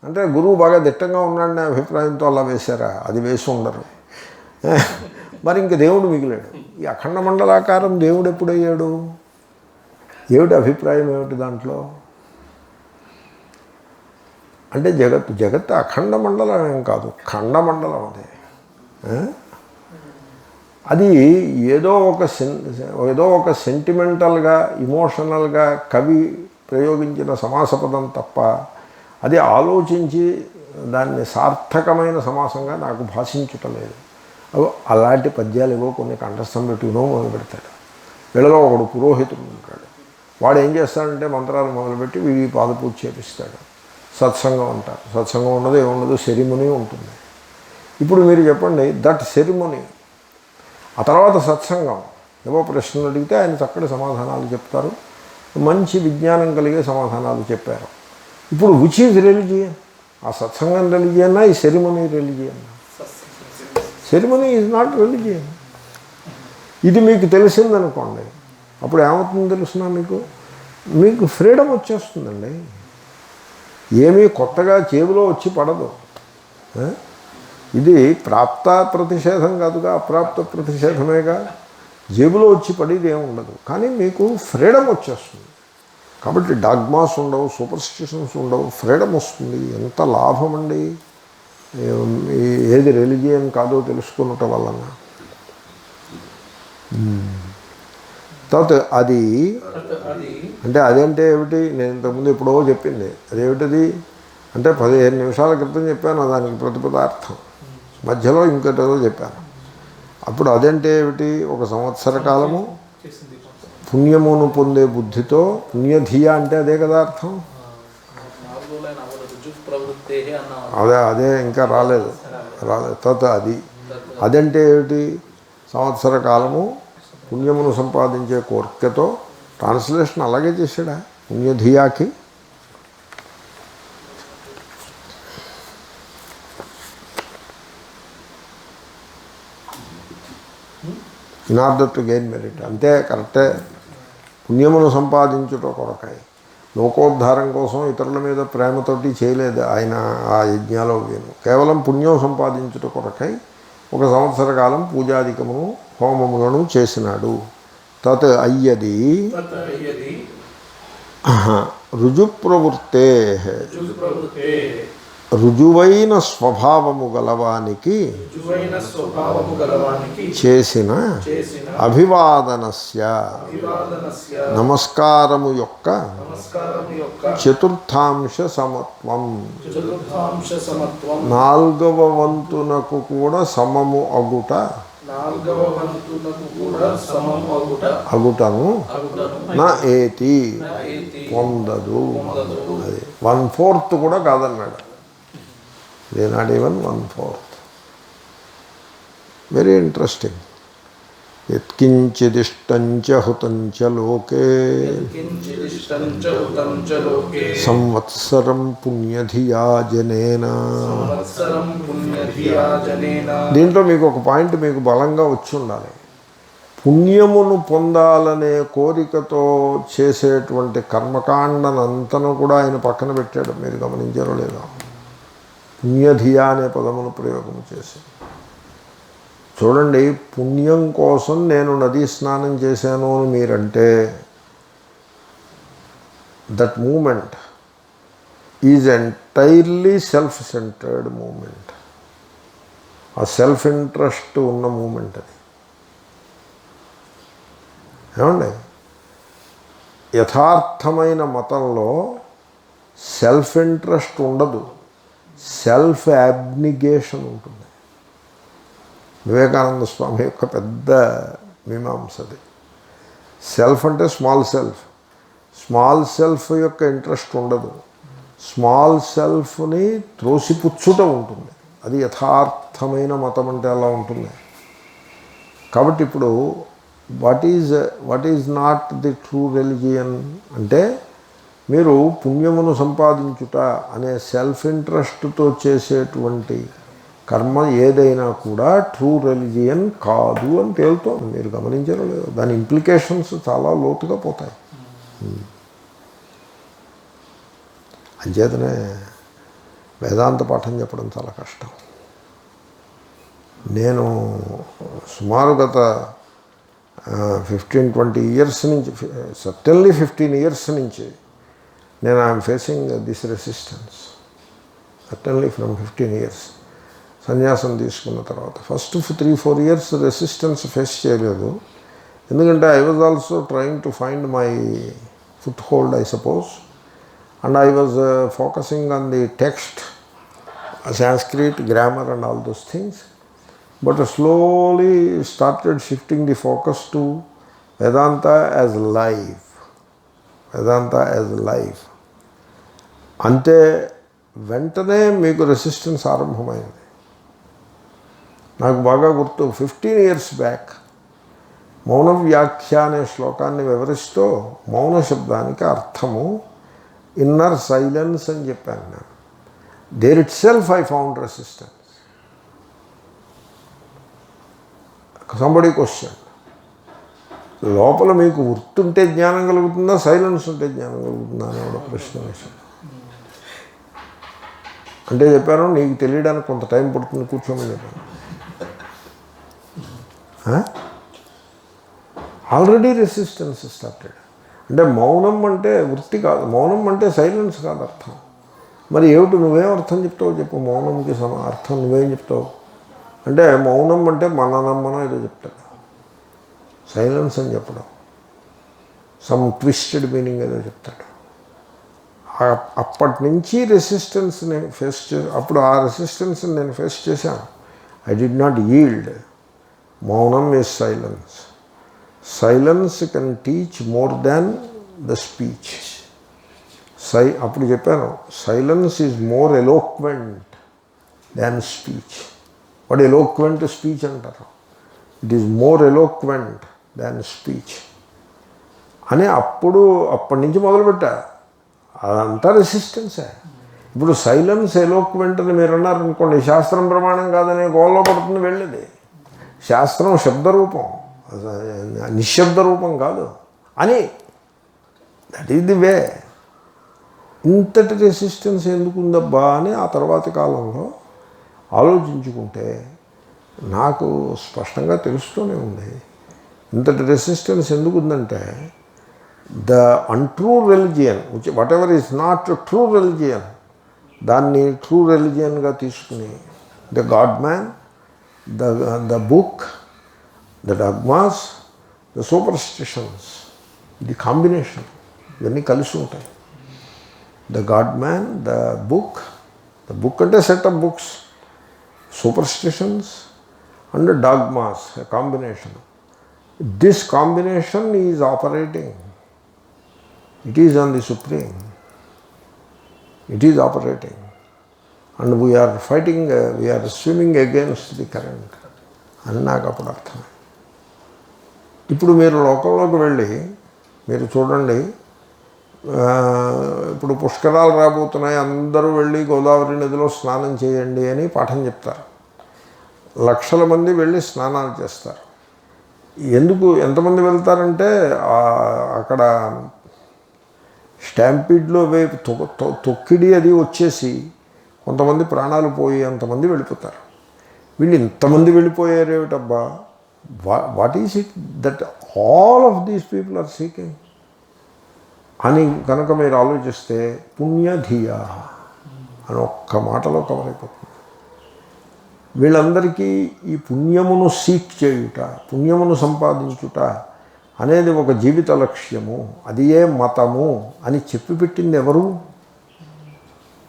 అంటే గురువు బాగా దిట్టంగా ఉన్నాడనే అభిప్రాయంతో అలా వేశారా? అది వేసి ఉండరు. మరి ఇంక దేవుడు మిగిలాడు. ఈ అఖండ మండలాకారం దేవుడు ఎప్పుడయ్యాడు? ఏమిటి అభిప్రాయం ఏమిటి దాంట్లో? అంటే జగత్ అఖండ మండలం ఏం కాదు, ఖండమండలం అది. అది ఏదో ఒక సెంటిమెంటల్గా ఇమోషనల్గా కవి ప్రయోగించిన సమాసపదం తప్ప అది ఆలోచించి దాన్ని సార్థకమైన సమాసంగా నాకు భాషించుటలేదు. అలాంటి పద్యాలు ఏవో కొన్ని కంఠస్థం పెట్టుకునో మొదలు పెడతాడు. వీళ్ళలో ఒకడు పురోహితుడు ఉంటాడు. వాడు ఏం చేస్తాడంటే మంత్రాలు మొదలుపెట్టి వీడి పాదపూజ చేపిస్తాడు. సత్సంగం అంటారు. సత్సంగం ఉండదు, ఏముండదు, సెరిమనీ ఉంటుంది. ఇప్పుడు మీరు చెప్పండి, దట్ సెరిమనీ. ఆ తర్వాత సత్సంగం. ఏవో ప్రశ్నలు అడిగితే ఆయన చక్కటి సమాధానాలు చెప్తారు. మంచి విజ్ఞానం కలిగే సమాధానాలు చెప్పారు. ఇప్పుడు విచ్ ఈజ్ రిలిజియన్? ఆ సత్సంగం రిలిజియన్నా, ఈ సెరిమనీ రిలిజియన్నా? Ceremony is not religion. ఇది మీకు తెలిసిందనుకోండి, అప్పుడు ఏమవుతుందో తెలుసునా, మీకు ఫ్రీడమ్ వచ్చేస్తుందండి. ఏమీ కొత్తగా జేబులో వచ్చి పడదు. ఇది ప్రాప్త ప్రతిషేధం కాదుగా, అప్రాప్త ప్రతిషేధమేగా. జేబులో వచ్చి పడేది ఏమి ఉండదు, కానీ మీకు ఫ్రీడమ్ వచ్చేస్తుంది. కాబట్టి డాగ్మాస్ ఉండవు, సూపర్స్టిషన్స్ ఉండవు, ఫ్రీడమ్ వస్తుంది. ఎంత లాభం అండి ఏది రిలిజియన్ కాదో తెలుసుకున్నట వలన. తర్వాత అది అంటే అదేంటే ఏమిటి? నేను ఇంతకుముందు ఎప్పుడో చెప్పింది. అదేమిటది అంటే 15 నిమిషాల క్రితం చెప్పాను దానికి ప్రతిపదార్థం. మధ్యలో ఇంకోటేదో చెప్పాను. అప్పుడు అదంటే ఏమిటి? 1 సంవత్సర కాలము పుణ్యమును పొందే బుద్ధితో, పుణ్యధియ అంటే అదే కదా అర్థం. అదే ఇంకా రాలేదు. తర్వాత అదంటే ఏమిటి? సంవత్సర కాలము పుణ్యమును సంపాదించే కోరికతో. ట్రాన్స్లేషన్ అలాగే చేశాడా పుణ్యధియాకి? In order to gain merit. అంతే, కరెక్టే. పుణ్యమును సంపాదించుట కొరకై, లోకోద్ధారం కోసం ఇతరుల మీద ప్రేమతోటి చేయలేదు ఆయన ఆ యజ్ఞాలో. కేవలం పుణ్యం సంపాదించుట కొరకై 1 సంవత్సర కాలం పూజాధికమును హోమములను చేసినాడు. తత్ అయ్యది రుజుప్రవృత్తే రుజువైన స్వభావము గలవానికి రుజువైన స్వభావము గలవానికి చేసిన చేసిన అభివాదనస్య అభివాదనస్య నమస్కారము యొక్క నమస్కారము యొక్క చతుర్థాంశ సమత్వం చతుర్థాంశ సమత్వం 4వ వంతునకు కూడా సమము అగుట 4వ వంతునకు కూడా సమము అగుటను అగుటను నా ఏతి ఏతి పొందదు పొందదు. అది 1/4 కూడా కాదన్నాడు. They not even 1/4. Very interesting. యత్కించిదిష్టంచ హుతంచ లోకే కించిదిష్టం చ ఉతం చ లోకే సంవత్సరం పుణ్యధియా జనేన. సంవత్సరం పుణ్యధియా జనేన. దీంట్లో మీకు ఒక పాయింట్ మీకు బలంగా వచ్చి ఉండాలి. పుణ్యమును పొందాలనే కోరికతో చేసేటువంటి కర్మకాండనంతను కూడా ఆయన పక్కన పెట్టాడు. మీరు గమనించారో లేదో? పుణ్యధియా అనే పదమును ప్రయోగం చేసి చూడండి. పుణ్యం కోసం నేను నదీ స్నానం చేశాను అని మీరంటే that moment is entirely self centered moment. ఆ సెల్ఫ్ ఇంట్రెస్ట్ ఉన్న మూమెంట్ అది. ఏమండి, యథార్థమైన మతంలో సెల్ఫ్ ఇంట్రెస్ట్ ఉండదు, సెల్ఫ్ అబ్నిగేషన్ ఉంటుంది. వివేకానంద స్వామి యొక్క పెద్ద మీమాంసది. సెల్ఫ్ అంటే స్మాల్ సెల్ఫ్. స్మాల్ సెల్ఫ్ యొక్క ఇంట్రెస్ట్ ఉండదు, స్మాల్ సెల్ఫ్ని త్రోసిపుచ్చుట ఉంటుంది. అది యథార్థమైన మతం అంటే అలా ఉంటుంది. కాబట్టి ఇప్పుడు what is not the true religion అంటే మీరు పుణ్యమును సంపాదించుట అనే సెల్ఫ్ ఇంట్రెస్ట్తో చేసేటువంటి కర్మ ఏదైనా కూడా ట్రూ రిలిజియన్ కాదు అని తేలుతోంది. మీరు గమనించారో లేదో? దాని ఇంప్లికేషన్స్ చాలా లోతుగా పోతాయి. అంచేతనే వేదాంత పాఠం చెప్పడం చాలా కష్టం. నేను సుమారు గత 15-20 ఇయర్స్ నుంచి, సర్టన్లీ 15 ఇయర్స్ నుంచి నేను I'm facing this resistance. Certainly from 15 years. సన్యాసం తీసుకున్న తర్వాత ఫస్ట్ 3-4 ఇయర్స్ రెసిస్టెన్స్ ఫేస్ చేయలేదు. ఎందుకంటే I was also trying to find my foot hold, I suppose. And I was focusing on the text, Sanskrit, grammar and all those things. But slowly started shifting the focus to Vedanta as life. Vedanta as life. అంతే వెంటనే మీకు రెసిస్టెన్స్ ఆరంభమైంది. నాకు బాగా గుర్తు, 15 ఇయర్స్ బ్యాక్ మౌన వ్యాఖ్య అనే శ్లోకాన్ని వివరిస్తూ మౌన శబ్దానికి అర్థము ఇన్నర్ సైలెన్స్ అని చెప్పాను నేను. There it self I found resistance. Somebody question, లోపల మీకు వృత్తుంటే జ్ఞానం కలుగుతుందా, సైలెన్స్ ఉంటే జ్ఞానం కలుగుతుందా అని ఒక ప్రశ్న వేశాను. అంటే చెప్పాను, నీకు తెలియడానికి కొంత టైం పడుతుంది, కూర్చోమని చెప్పాను. Already resistance started. అంటే మౌనం అంటే వృత్తి కాదు, మౌనం అంటే సైలెన్స్ కాదు అర్థం. మరి ఏమిటి, నువ్వేం అర్థం చెప్తావు చెప్పు. మౌనంకి అర్థం నువ్వేం చెప్తావు అంటే, మౌనం అంటే మననమ్మనో ఏదో చెప్తాడు, సైలెన్స్ అని చెప్పడం సమ్ ట్విస్టెడ్ మీనింగ్ ఏదో చెప్తాడు. అప్పటి నుంచి రెసిస్టెన్స్ని ఫేస్ అప్పుడు ఆ రెసిస్టెన్స్ని నేను ఫేస్ చేశాను. I did not yield. మౌనం is silence. Silence can teach more than the speech. అప్పుడు చెప్పాను, silence is more eloquent than speech. వాడు ఎలోక్వెంట్ స్పీచ్ అంటారు. It is more eloquent than speech అని అప్పటి నుంచి మొదలుపెట్టా. అదంతా రెసిస్టెన్సే. ఇప్పుడు సైలెన్స్ ఎలోక్వెంట్ అని మీరు అన్నారనుకోండి, శాస్త్రం ప్రమాణం కాదనే గోల్లో పడుతుంది వెళ్ళేది. శాస్త్రం శబ్దరూపం, నిశ్శబ్ద రూపం కాదు అని. That is the way. ఇంతటి రెసిస్టెన్స్ ఎందుకు ఉందబ్బా అని ఆ తర్వాతి కాలంలో ఆలోచించుకుంటే నాకు స్పష్టంగా తెలుస్తూనే ఉంది. ఇంతటి రెసిస్టెన్స్ ఎందుకు ఉందంటే, the untrue religion, whatever is not true religion, దాన్ని ట్రూ రిలిజియన్గా తీసుకుని the god man, the book, the dogmas, the superstitions, ఇది కాంబినేషన్, ఇవన్నీ కలిసి ఉంటాయి. The god man, the book అంటే set of books, superstitions and dogmas, combination. This combination is operating. It is on the supreme. It is operating and we're fighting, we're swimming against the current అని నాకు అప్పుడు అర్థం. ఇప్పుడు మీరు లోకంలోకి వెళ్ళి మీరు చూడండి, ఇప్పుడు పుష్కరాలు రాబోతున్నాయి, అందరూ వెళ్ళి గోదావరి నదిలో స్నానం చేయండి అని పాఠం చెప్తారు. లక్షల మంది వెళ్ళి స్నానాలు చేస్తారు. ఎందుకు ఎంతమంది వెళ్తారంటే అక్కడ స్టాంపీడ్లో తొక్కిడి అది వచ్చేసి కొంతమంది ప్రాణాలు పోయి అంతమంది వెళ్ళిపోతారు. వీళ్ళు ఇంతమంది వెళ్ళిపోయారేమిటబ్బా, what is it that all of these people are seeking అని కనుక మీరు ఆలోచిస్తే పుణ్యధియా అని ఒక్క మాటలో కవర్ అయిపోతుంది. వీళ్ళందరికీ ఈ పుణ్యమును సీక్ చేయుట, పుణ్యమును సంపాదించుట అనేది ఒక జీవిత లక్ష్యము, అది ఏ మతము అని చెప్పి పెట్టింది ఎవరు?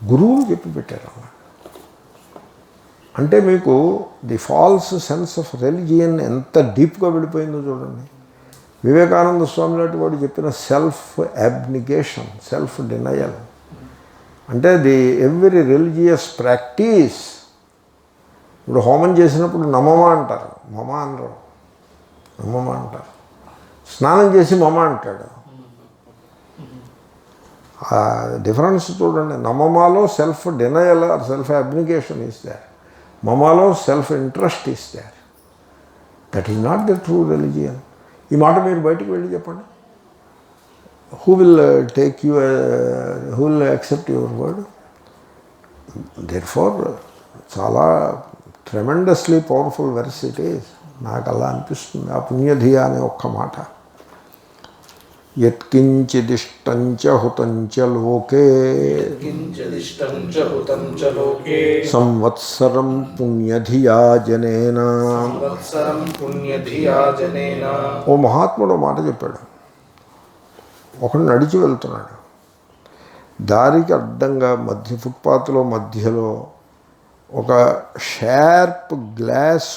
గురువులు చెప్పి పెట్టారు. అంటే మీకు the false sense of religion ఎంత డీప్గా వెళ్ళిపోయిందో చూడండి. వివేకానంద స్వామి లాంటి వాడు చెప్పిన సెల్ఫ్ అబ్నిగేషన్, సెల్ఫ్ డినయల్, అంటే ది ఎవ్రీ రిలీజియస్ ప్రాక్టీస్. ఇప్పుడు హోమం చేసినప్పుడు నమమ అంటారు, మమ అనరు, నమమ అంటారు. స్నానం చేసి మమ అంటాడు. ఆ డిఫరెన్స్ చూడండి. నమమాలో self denial or self abnegation is there, మమాలో self interest is there. That is not the true religion. ఈ మాట మీరు బయటకు వెళ్ళి చెప్పండి. Who will take you, who will accept your word? Therefore చాలా tremendously powerful verse it is. నాకు అలా అనిపిస్తుంది ఆ పుణ్యధియా అనే ఒక్క మాట. యత్కించిదిష్టంచ హుతంచ లోకే కించిదిష్టం చ హుతం చ లోకే సంవత్సరం పుణ్యధియా జనేన. సంవత్సరం పుణ్యధియా జనేన. ఓ మహాత్ముడు మాట చెప్పాడు. ఒకడు నడిచి వెళ్తున్నాడు, దారికి అడ్డంగా ఫుట్పాత్లో మధ్యలో ఒక షార్ప్ గ్లాస్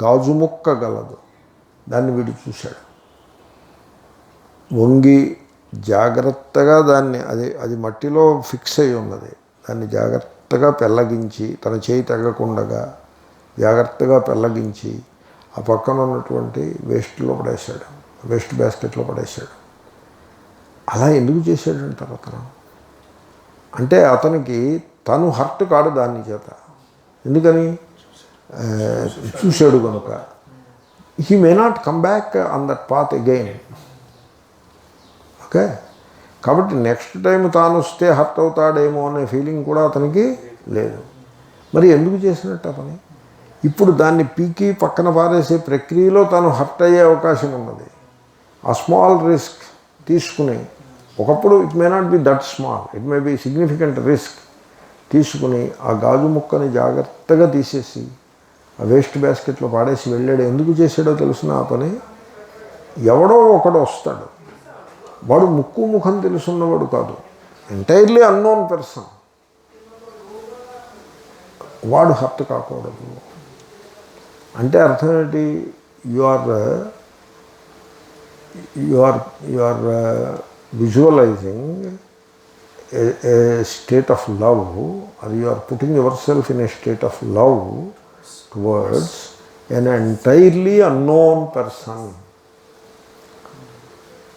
గాజు ముక్క గలదు. దాన్ని వీడు చూశాడు. వంగి జాగ్రత్తగా దాన్ని, అది మట్టిలో ఫిక్స్ అయి ఉన్నది, దాన్ని జాగ్రత్తగా పెళ్ళగించి, తన చేయి తగ్గకుండగా జాగ్రత్తగా పెళ్ళగించి ఆ పక్కన ఉన్నటువంటి వేస్ట్లో పడేశాడు, వేస్ట్ బాస్కెట్లో పడేశాడు. అలా ఎందుకు చేశాడంటారు అతను? అంటే అతనికి తను హర్ట్ కాడు దాని చేత. ఎందుకని? చూశాడు కనుక. He may not come back on that path again. Okay, కాబట్టి నెక్స్ట్ టైం తాను వస్తే హర్ట్ అవుతాడేమో అనే ఫీలింగ్ కూడా అతనికి లేదు. మరి ఎందుకు చేసినట్టు అతని? ఇప్పుడు దాన్ని పీకి పక్కన పారేసే ప్రక్రియలో తాను హర్ట్ అయ్యే అవకాశం ఉన్నది. ఆ స్మాల్ రిస్క్ తీసుకుని, ఒకప్పుడు it may not be that small, it may be significant risk తీసుకుని ఆ గాజు ముక్కని జాగ్రత్తగా తీసేసి ఆ వేస్ట్ బాస్కెట్లో పాడేసి వెళ్ళాడు. ఎందుకు చేశాడో తెలుసిన ఆ పని? ఎవడో ఒకడు వస్తాడు, వాడు ముక్కు ముఖం తెలుసున్నవాడు కాదు, ఎంటైర్లీ అన్నోన్ పర్సన్, వాడు హర్ట్ కాకూడదు. అంటే అర్థం ఏంటి? You are visualizing a state of love, or you are putting yourself in a state of love towards an entirely unknown person.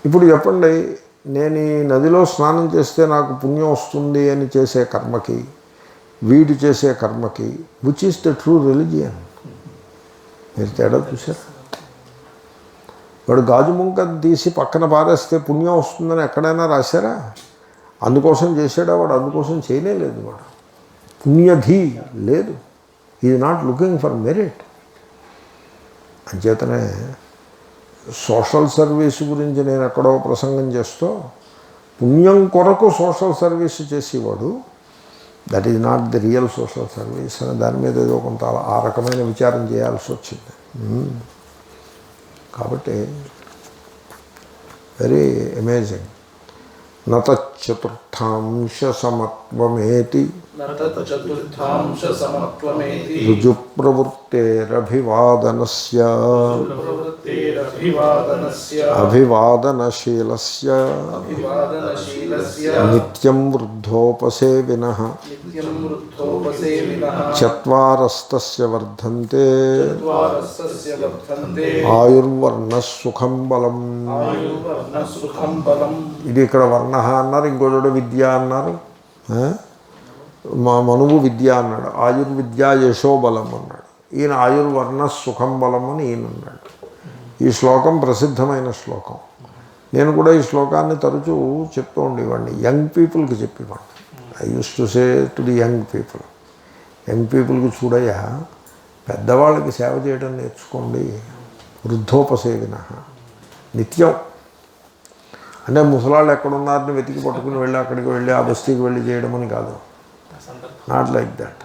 ఇప్పుడు చెప్పండి, నేను ఈ నదిలో స్నానం చేస్తే నాకు పుణ్యం వస్తుంది అని చేసే కర్మకి, వీడు చేసే కర్మకి, which is the true religion? మీరు తేడా చూశారు? వాడు గాజు ముంక తీసి పక్కన పారేస్తే పుణ్యం వస్తుందని ఎక్కడైనా రాశారా? అందుకోసం చేశాడా వాడు? అందుకోసం చేయలేదు వాడు. పుణ్యధి లేదు. Is not looking for merit. అంచేతనే సోషల్ సర్వీస్ గురించి నేను ఎక్కడో ప్రసంగం చేస్తూ, పుణ్యం కొరకు సోషల్ సర్వీస్ చేసేవాడు that is not the real social service అని దాని మీద ఏదో కొంత ఆ రకమైన విచారం చేయాల్సి వచ్చింది. కాబట్టి వెరీ అమేజింగ్. నతచతుర్థాంశ సమత్వమేతి చతుర్థాంశ సమత్వమేతి రుజుప్రవృత్తేరభివాదనస్య ప్రవృత్తేరభివాదనస్య అభివాదనశీలస్య అభివాదనశీలస్య నిత్యం వృద్ధోపసేవినః నిత్యం వృద్ధోపసేవినః చత్వారస్తస్య వర్ధంతే చత్వారస్య వర్ధంతే ఆయుర్వర్ణః సుఖం బలం. ఆయుర్వర్ణః సుఖం బలం. ఇది ఇక్కడ వర్ణ అన్నారు, ఇంకో చోట విద్య అన్నారు. మా మనువు విద్య అన్నాడు, ఆయుర్విద్య యశోబలం అన్నాడు. ఈయన ఆయుర్వర్ణ సుఖం బలం అని ఈయన అన్నాడు. ఈ శ్లోకం ప్రసిద్ధమైన శ్లోకం. నేను కూడా ఈ శ్లోకాన్ని తరచూ చెప్తూ ఉండేవాడిని, యంగ్ పీపుల్కి చెప్పేవాడిని. I use to say to the young పీపుల్కి చూడయ్యా, పెద్దవాళ్ళకి సేవ చేయడం నేర్చుకోండి. వృద్ధోపసేవిన నిత్యం అంటే ముసలాళ్ళు ఎక్కడున్నారని వెతికి పట్టుకుని వెళ్ళి అక్కడికి వెళ్ళి ఆ బస్తీకి వెళ్ళి చేయడం అని కాదు. Not like that.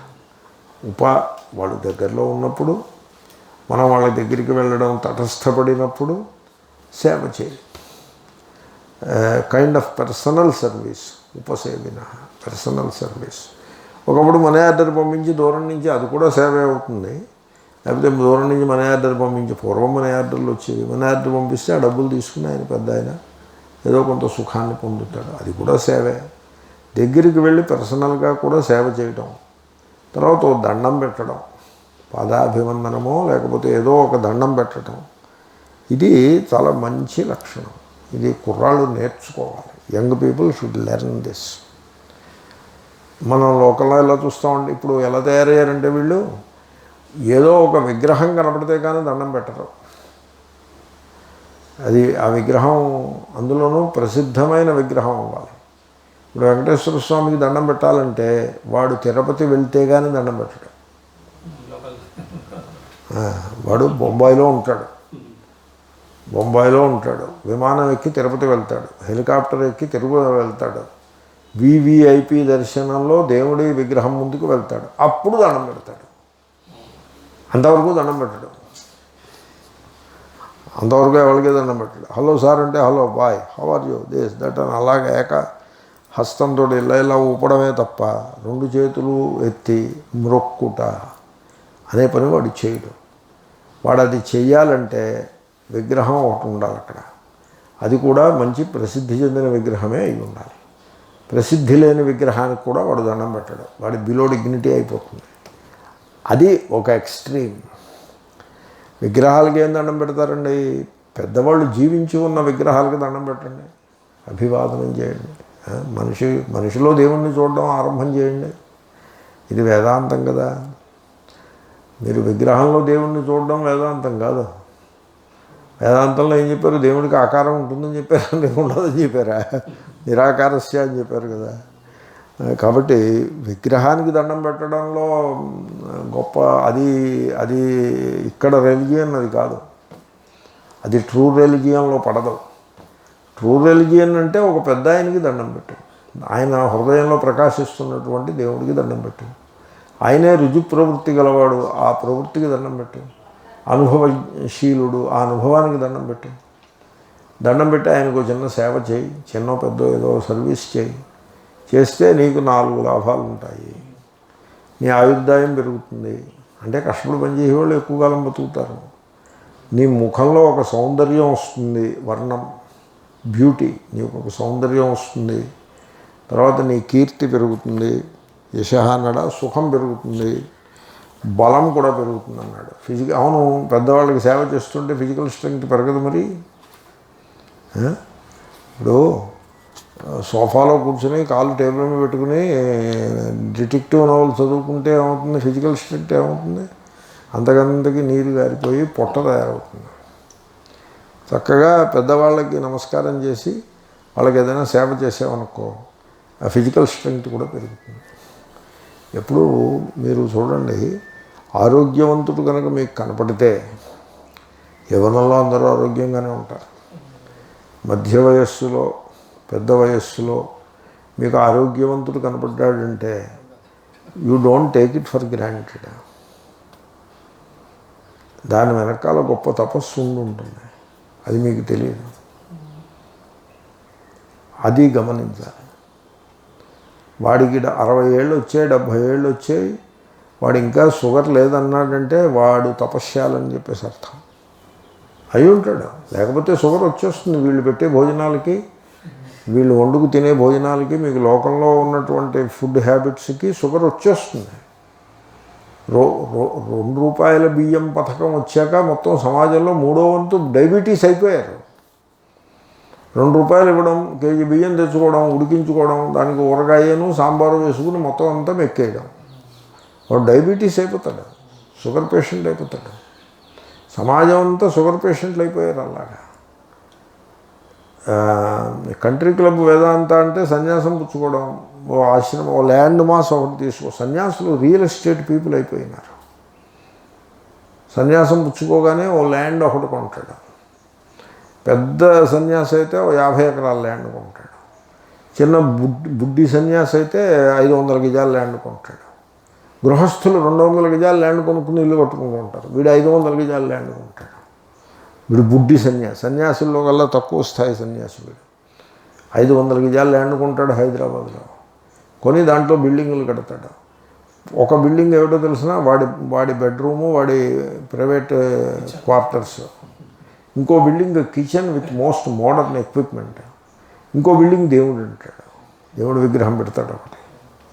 వాళ్ళు దగ్గరలో ఉన్నప్పుడు మనం వాళ్ళ దగ్గరికి వెళ్ళడం తటస్థపడినప్పుడు సేవ చేయాలి. Kind of personal service. ఉపసేవిన పర్సనల్ సర్వీస్. ఒకప్పుడు మనీ ఆర్డర్ పంపించి దూరం నుంచి అది కూడా సేవే అవుతుంది. లేకపోతే దూరం నుంచి మనీ ఆర్డర్ పంపించి, పూర్వం మనీ ఆర్డర్లు వచ్చేవి, మనీ ఆర్డర్ పంపిస్తే ఆ డబ్బులు తీసుకుని ఆయన పెద్ద ఆయన ఏదో కొంత సుఖాన్ని పొందుతాడు, అది కూడా సేవే. దగ్గరికి వెళ్ళి పర్సనల్గా కూడా సేవ చేయటం, తర్వాత ఓ దండం పెట్టడం, పాదాభివందనమో లేకపోతే ఏదో ఒక దండం పెట్టడం, ఇది చాలా మంచి లక్షణం. ఇది కుర్రాళ్ళు నేర్చుకోవాలి. Young people should learn this. మనం లోకల్లో ఎలా చూస్తామంటే, ఇప్పుడు ఎలా తయారయ్యారంటే వీళ్ళు ఏదో ఒక విగ్రహం కనపడితే కానీ దండం పెట్టరు. అది ఆ విగ్రహం అందులోనూ ప్రసిద్ధమైన విగ్రహం అవ్వాలి. ఇప్పుడు వెంకటేశ్వర స్వామికి దండం పెట్టాలంటే వాడు తిరుపతి వెళ్తే కానీ దండం పెట్టడం. వాడు బొంబాయిలో ఉంటాడు, విమానం ఎక్కి తిరుపతి వెళ్తాడు, హెలికాప్టర్ ఎక్కి తిరుపతి వెళ్తాడు, వివిఐపి దర్శనంలో దేవుడి విగ్రహం ముందుకు వెళ్తాడు, అప్పుడు దండం పెడతాడు. అంతవరకు దండం పెట్టడం. అంతవరకు ఎవరికి దండం పెట్టాడు. హలో సార్ అంటే hello boy how are you this that అని అలాగే హస్తంతో ఇలా ఊపడమే తప్ప రెండు చేతులు ఎత్తి మ్రొక్కుట అనే పని వాడు చేయడు. వాడు అది చెయ్యాలంటే విగ్రహం ఒకటి ఉండాలి అక్కడ. అది కూడా మంచి ప్రసిద్ధి చెందిన విగ్రహమే అయి ఉండాలి. ప్రసిద్ధి లేని విగ్రహానికి కూడా వాడు దండం పెట్టాడు, వాడి బిలో డిగ్నిటీ అయిపోతుంది. అది ఒక ఎక్స్ట్రీమ్. విగ్రహాలకి ఏం దండం పెడతారండి? పెద్దవాళ్ళు జీవించి ఉన్న విగ్రహాలకి దండం పెట్టండి, అభివాదనం చేయండి. మనిషిలో దేవుణ్ణి చూడడం ఆరంభం చేయండి. ఇది వేదాంతం కదా. మీరు విగ్రహంలో దేవుణ్ణి చూడడం వేదాంతం కాదు. వేదాంతంలో ఏం చెప్పారు? దేవుడికి ఆకారం ఉంటుందని చెప్పారా, ఉండదని చెప్పారా? నిరాకారస్య అని చెప్పారు కదా. కాబట్టి విగ్రహానికి దండం పెట్టడంలో గొప్ప అది ఇక్కడ రెలిజియన్ అది కాదు. అది ట్రూ రెలిజియన్లో పడదు. ట్రూ రెలిజియన్ అంటే ఒక పెద్ద ఆయనకి దండం పెట్టు, ఆయన హృదయంలో ప్రకాశిస్తున్నటువంటి దేవుడికి దండం పెట్టు, ఆయనే రుజు ప్రవృత్తి గలవాడు, ఆ ప్రవృత్తికి దండం పెట్టు, అనుభవశీలుడు, ఆ అనుభవానికి దండం పెట్టు. దండం పెట్టి ఆయనకు చిన్న సేవ చేయి, చిన్న పెద్ద ఏదో సర్వీస్ చేస్తే నీకు 4 లాభాలు ఉంటాయి. నీ ఆయుర్దాయం పెరుగుతుంది. అంటే కష్టపడి పనిచేసేవాళ్ళు ఎక్కువ కాలం బతుకుతారు. నీ ముఖంలో ఒక సౌందర్యం వస్తుంది, వర్ణం, బ్యూటీ, నీకు ఒక సౌందర్యం వస్తుంది. తర్వాత నీ కీర్తి పెరుగుతుంది, యశ అన్నాడు, సుఖం పెరుగుతుంది, బలం కూడా పెరుగుతుంది అన్నాడు. అవును, పెద్దవాళ్ళకి సేవ చేస్తుంటే ఫిజికల్ స్ట్రెంగ్త్ పెరగదు మరి. ఇప్పుడు సోఫాలో కూర్చొని కాళ్ళు టేబుల్ మీద పెట్టుకుని డిటెక్టివ్ నవల్ చదువుకుంటే ఏమవుతుంది? ఫిజికల్ స్ట్రెంగ్త్ ఏమవుతుంది? అంతకంతకి నీరు గారిపోయి పొట్ట తయారవుతుంది. చక్కగా పెద్దవాళ్ళకి నమస్కారం చేసి వాళ్ళకి ఏదైనా సేవ చేసామనుకో, ఆ ఫిజికల్ స్ట్రెంగ్త్ కూడా పెరుగుతుంది. ఎప్పుడు మీరు చూడండి, ఆరోగ్యవంతుడు కనుక మీకు కనపడితే, యవ్వనంలో అందరూ ఆరోగ్యంగానే ఉంటారు. మధ్య వయస్సులో, పెద్ద వయస్సులో మీకు ఆరోగ్యవంతుడు కనపడ్డాడంటే you don't take it for granted. దాని వెనకాల గొప్ప తపస్సు ఉండి ఉంటుంది, అది మీకు తెలియదు. అది గమనించాలి. వాడికి 60 ఏళ్ళు వచ్చాయి, 70 ఏళ్ళు వచ్చాయి, వాడు ఇంకా షుగర్ లేదన్నాడంటే వాడు తపస్యాలని చెప్పేసి అర్థం. అయి ఉంటాడు, లేకపోతే షుగర్ వచ్చేస్తుంది. వీళ్ళు పెట్టే భోజనాలకి, వీళ్ళు వండుకు తినే భోజనాలకి, మీకు లోకంలో ఉన్నటువంటి ఫుడ్ హ్యాబిట్స్కి షుగర్ వచ్చేస్తుంది. 2 రూపాయల బియ్యం పథకం వచ్చాక మొత్తం సమాజంలో 3వ వంతు డయాబెటీస్ అయిపోయారు. 2 రూపాయలు ఇవ్వడం, కేజీ బియ్యం తెచ్చుకోవడం, ఉడికించుకోవడం, దానికి ఊరగాయను సాంబారు వేసుకుని మొత్తం అంతా మెక్కేయడం. వాడు డయాబెటీస్ అయిపోతాడు, షుగర్ పేషెంట్ అయిపోతాడు. సమాజం అంతా షుగర్ పేషెంట్లు అయిపోయారు అలాగా. కంట్రీ క్లబ్ వేదాంత అంటే సన్యాసం పుచ్చుకోవడం, ఓ ఆశ్రమం, ఓ ల్యాండ్ మాస్ ఒకటి తీసుకో. సన్యాసులు రియల్ ఎస్టేట్ పీపుల్ అయిపోయినారు. సన్యాసం పుచ్చుకోగానే ఓ ల్యాండ్ ఒకటి కొంటాడు. పెద్ద సన్యాసి అయితే ఓ 50 ఎకరాల ల్యాండ్ కొంటాడు. చిన్న బుడ్డి సన్యాసి అయితే 500 గజాల ల్యాండ్ కొంటాడు. గృహస్థులు 200 గజాల ల్యాండ్ కొనుక్కుని ఇల్లు కట్టుకుంటూ ఉంటారు. వీడు 500 గజాల ల్యాండ్ కొంటాడు. వీడు బుడ్డి సన్యాసుల్లో కల్లా తక్కువ స్థాయి సన్యాసి. వీడు 500 గజాల ల్యాండ్ కొంటాడు హైదరాబాద్లో. కొని దాంట్లో బిల్డింగులు కడతాడు. ఒక బిల్డింగ్ ఏమిటో తెలిసిన, వాడి బెడ్రూము, వాడి ప్రైవేట్ క్వార్టర్స్. ఇంకో building kitchen with most modern equipment. ఇంకో బిల్డింగ్ దేవుడు అంటాడు, దేవుడు విగ్రహం పెడతాడు ఒకటి.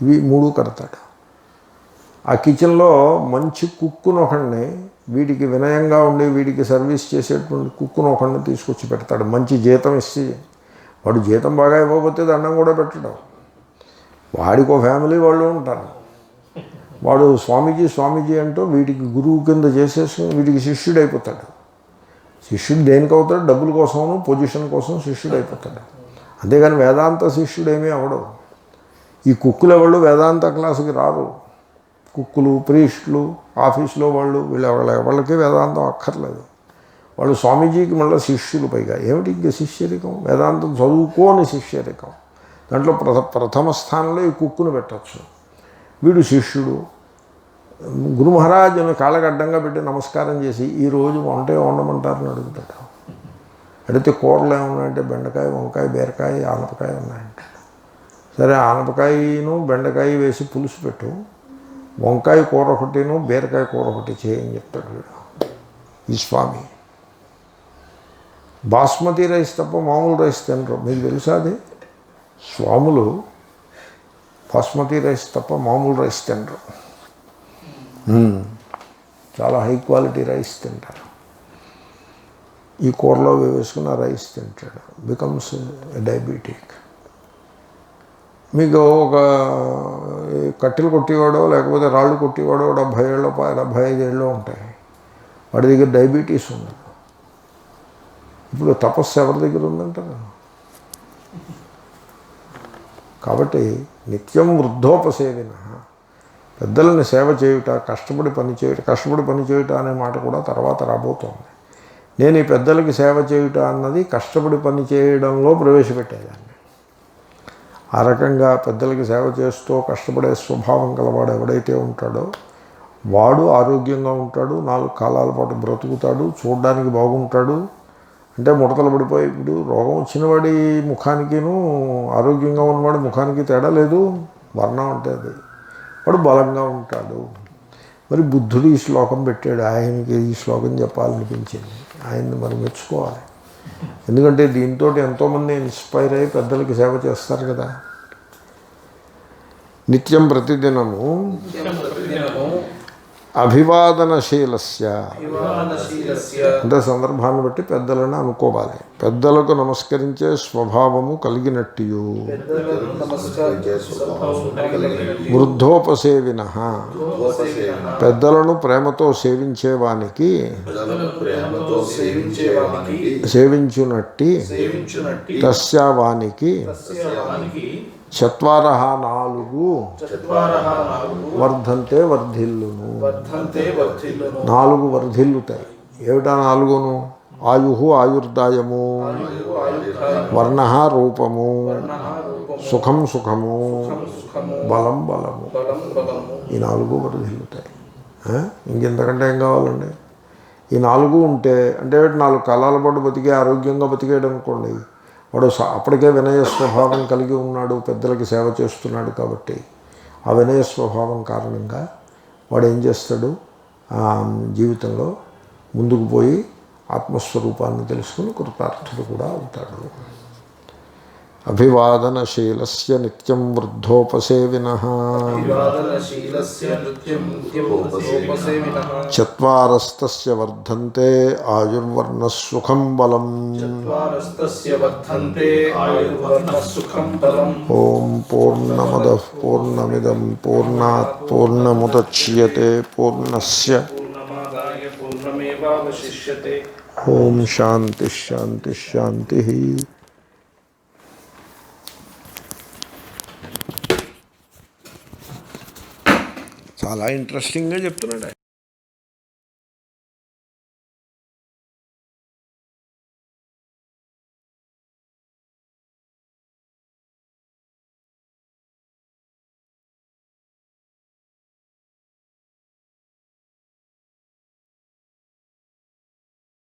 ఇవి 3 కడతాడు. ఆ కిచెన్లో మంచి కుక్కును ఒకడిని, వీడికి వినయంగా ఉండి వీడికి సర్వీస్ చేసేటువంటి కుక్కును ఒకడిని తీసుకొచ్చి పెడతాడు. మంచి జీతం ఇచ్చి, వాడు జీతం బాగా ఇవ్వకపోతే దండం కూడా పెట్టడం. వాడికి ఒక ఫ్యామిలీ వాళ్ళు ఉంటారు. వాడు స్వామీజీ అంటూ వీడికి గురువు కింద చేసేసుకుని వీడికి శిష్యుడు అయిపోతాడు. శిష్యుడు దేనికి అవుతాడు? డబ్బుల కోసము, పొజిషన్ కోసం శిష్యుడు అయిపోతాడు. అంతేగాని వేదాంత శిష్యుడు ఏమీ అవడం. ఈ కుక్కులు ఎవరు వేదాంత క్లాసుకి రారు. కుక్కులు, ప్రీస్టులు, ఆఫీస్లో వాళ్ళు, వాళ్ళకి వేదాంతం అక్కర్లేదు. వాళ్ళు స్వామీజీకి మళ్ళీ శిష్యులు. పైగా ఏమిటి ఇంక శిష్యరికం? వేదాంతం చదువుకోని శిష్యరికం. దాంట్లో ప్రథమ స్థానంలో ఈ కుక్కును పెట్టచ్చు. వీడు శిష్యుడు. గురు మహారాజ్ అని కాళ్ళకి అడ్డంగా పెట్టి నమస్కారం చేసి, ఈరోజు వంట వండమంటారని అడుగుతాడు. అడిగితే కూరలు ఏమన్నాయంటే బెండకాయ, వంకాయ, బీరకాయ, ఆనపకాయ ఉన్నాయంటాడు. సరే, ఆనపకాయను బెండకాయ వేసి పులుసు పెట్టు, వంకాయ కూర ఒకటిను బీరకాయ కూర ఒకటి చేయని చెప్తాడు వీడు, ఈ స్వామి. బాస్మతి రైస్ తప్ప మామూలు రైస్ తినరు. మీకు తెలుసా అది? స్వాములు బాస్మతి రైస్ తప్ప మామూలు రైస్ తినరు. చాలా హై క్వాలిటీ రైస్ తింటారు. ఈ కూరలో వేసుకున్న రైస్ తింటాడు. Becomes diabetic. మీకు ఒక కట్టెలు కొట్టేవాడో లేకపోతే రాళ్ళు కొట్టేవాడో 70 ఏళ్ళు 75 ఏళ్ళు ఉంటాయి, వాడి దగ్గర డయాబెటీస్ ఉండదు. ఇప్పుడు తపస్సు ఎవరి దగ్గర ఉందంటారు? కాబట్టి నిత్యం వృద్ధోపసేవిన, పెద్దలని సేవ చేయుట, కష్టపడి పని చేయుట అనే మాట కూడా తర్వాత రాబోతోంది. నేను ఈ పెద్దలకి సేవ చేయుట అన్నది కష్టపడి పని చేయడంలో ప్రవేశపెట్టేదాన్ని. ఆ రకంగా పెద్దలకి సేవ చేస్తూ కష్టపడే స్వభావం గలవాడు ఎవడైతే ఉంటాడో వాడు ఆరోగ్యంగా ఉంటాడు, 4 కాలాల పాటు బ్రతుకుతాడు, చూడడానికి బాగుంటాడు. అంటే ముడతలు పడిపోయి, ఇప్పుడు రోగం వచ్చిన వాడి ముఖానికిను ఆరోగ్యంగా ఉన్నవాడి ముఖానికి తేడా లేదు. వర్ణం అంటే అది. వాడు బలంగా ఉంటాడు. మరి బుద్ధుడు ఈ శ్లోకం పెట్టాడు. ఆయనకి ఈ శ్లోకం చెప్పాలనిపించింది. ఆయన్ని మనం మెచ్చుకోవాలి. ఎందుకంటే దీంతో ఎంతోమంది ఇన్స్పైర్ అయ్యి పెద్దలకి సేవ చేస్తారు కదా. నిత్యం ప్రతిదినము అభివాదనశీలస్య, అంటే సందర్భాన్ని బట్టి పెద్దలను అనుకోవాలి. పెద్దలకు నమస్కరించే స్వభావము కలిగినట్టు వృద్ధోపసేవిన, పెద్దలను ప్రేమతో సేవించేవానికి సేవించునట్టి తస్యావానికి 4 వర్ధంతే వర్ధిల్లును. 4 వర్ధిల్లుతాయి. ఏమిటా 4ను? ఆయు ఆయుర్దాయము, వర్ణ రూపము, సుఖం సుఖము, సుఖము, బలం బలము, బలం బలము. ఈ 4 వర్ధిల్లుతాయి. ఇంకెంతకంటే ఏం కావాలండి? ఈ 4 ఉంటే అంటే 4 కాలాల పాటు బతికే ఆరోగ్యంగా బతికేయడం అనుకోండి, వాడు అప్పటికే వినయ స్వభావం కలిగి ఉన్నాడు, పెద్దలకి సేవ చేస్తున్నాడు కాబట్టి ఆ వినయ స్వభావం కారణంగా వాడు ఏం చేస్తాడు, జీవితంలో ముందుకు పోయి ఆత్మస్వరూపాన్ని తెలుసుకుని కృతార్థుడు కూడా అవుతాడు. అభివాదనశీలస్య నిత్యం వృద్ధోపసేవినః అభివాదనశీలస్య నిత్యం ఉపసేవినః చత్వారస్తస్య వర్ధంతే ఆయుర్వర్ణసుఖం బలం. చత్వారస్తస్య వర్ధంతే ఆయుర్వర్ణః సుఖం బలం. ఓం పూర్ణమదః పూర్ణమిదం పూర్ణాత్ పూర్ణముదచ్యతే పూర్ణస్య పూర్ణమాదాయ పూర్ణమేవావశిష్యతే. ఓం శాంతి శాంతి శాంతి. చాలా ఇంట్రెస్టింగ్గా చెప్తున్నాడు.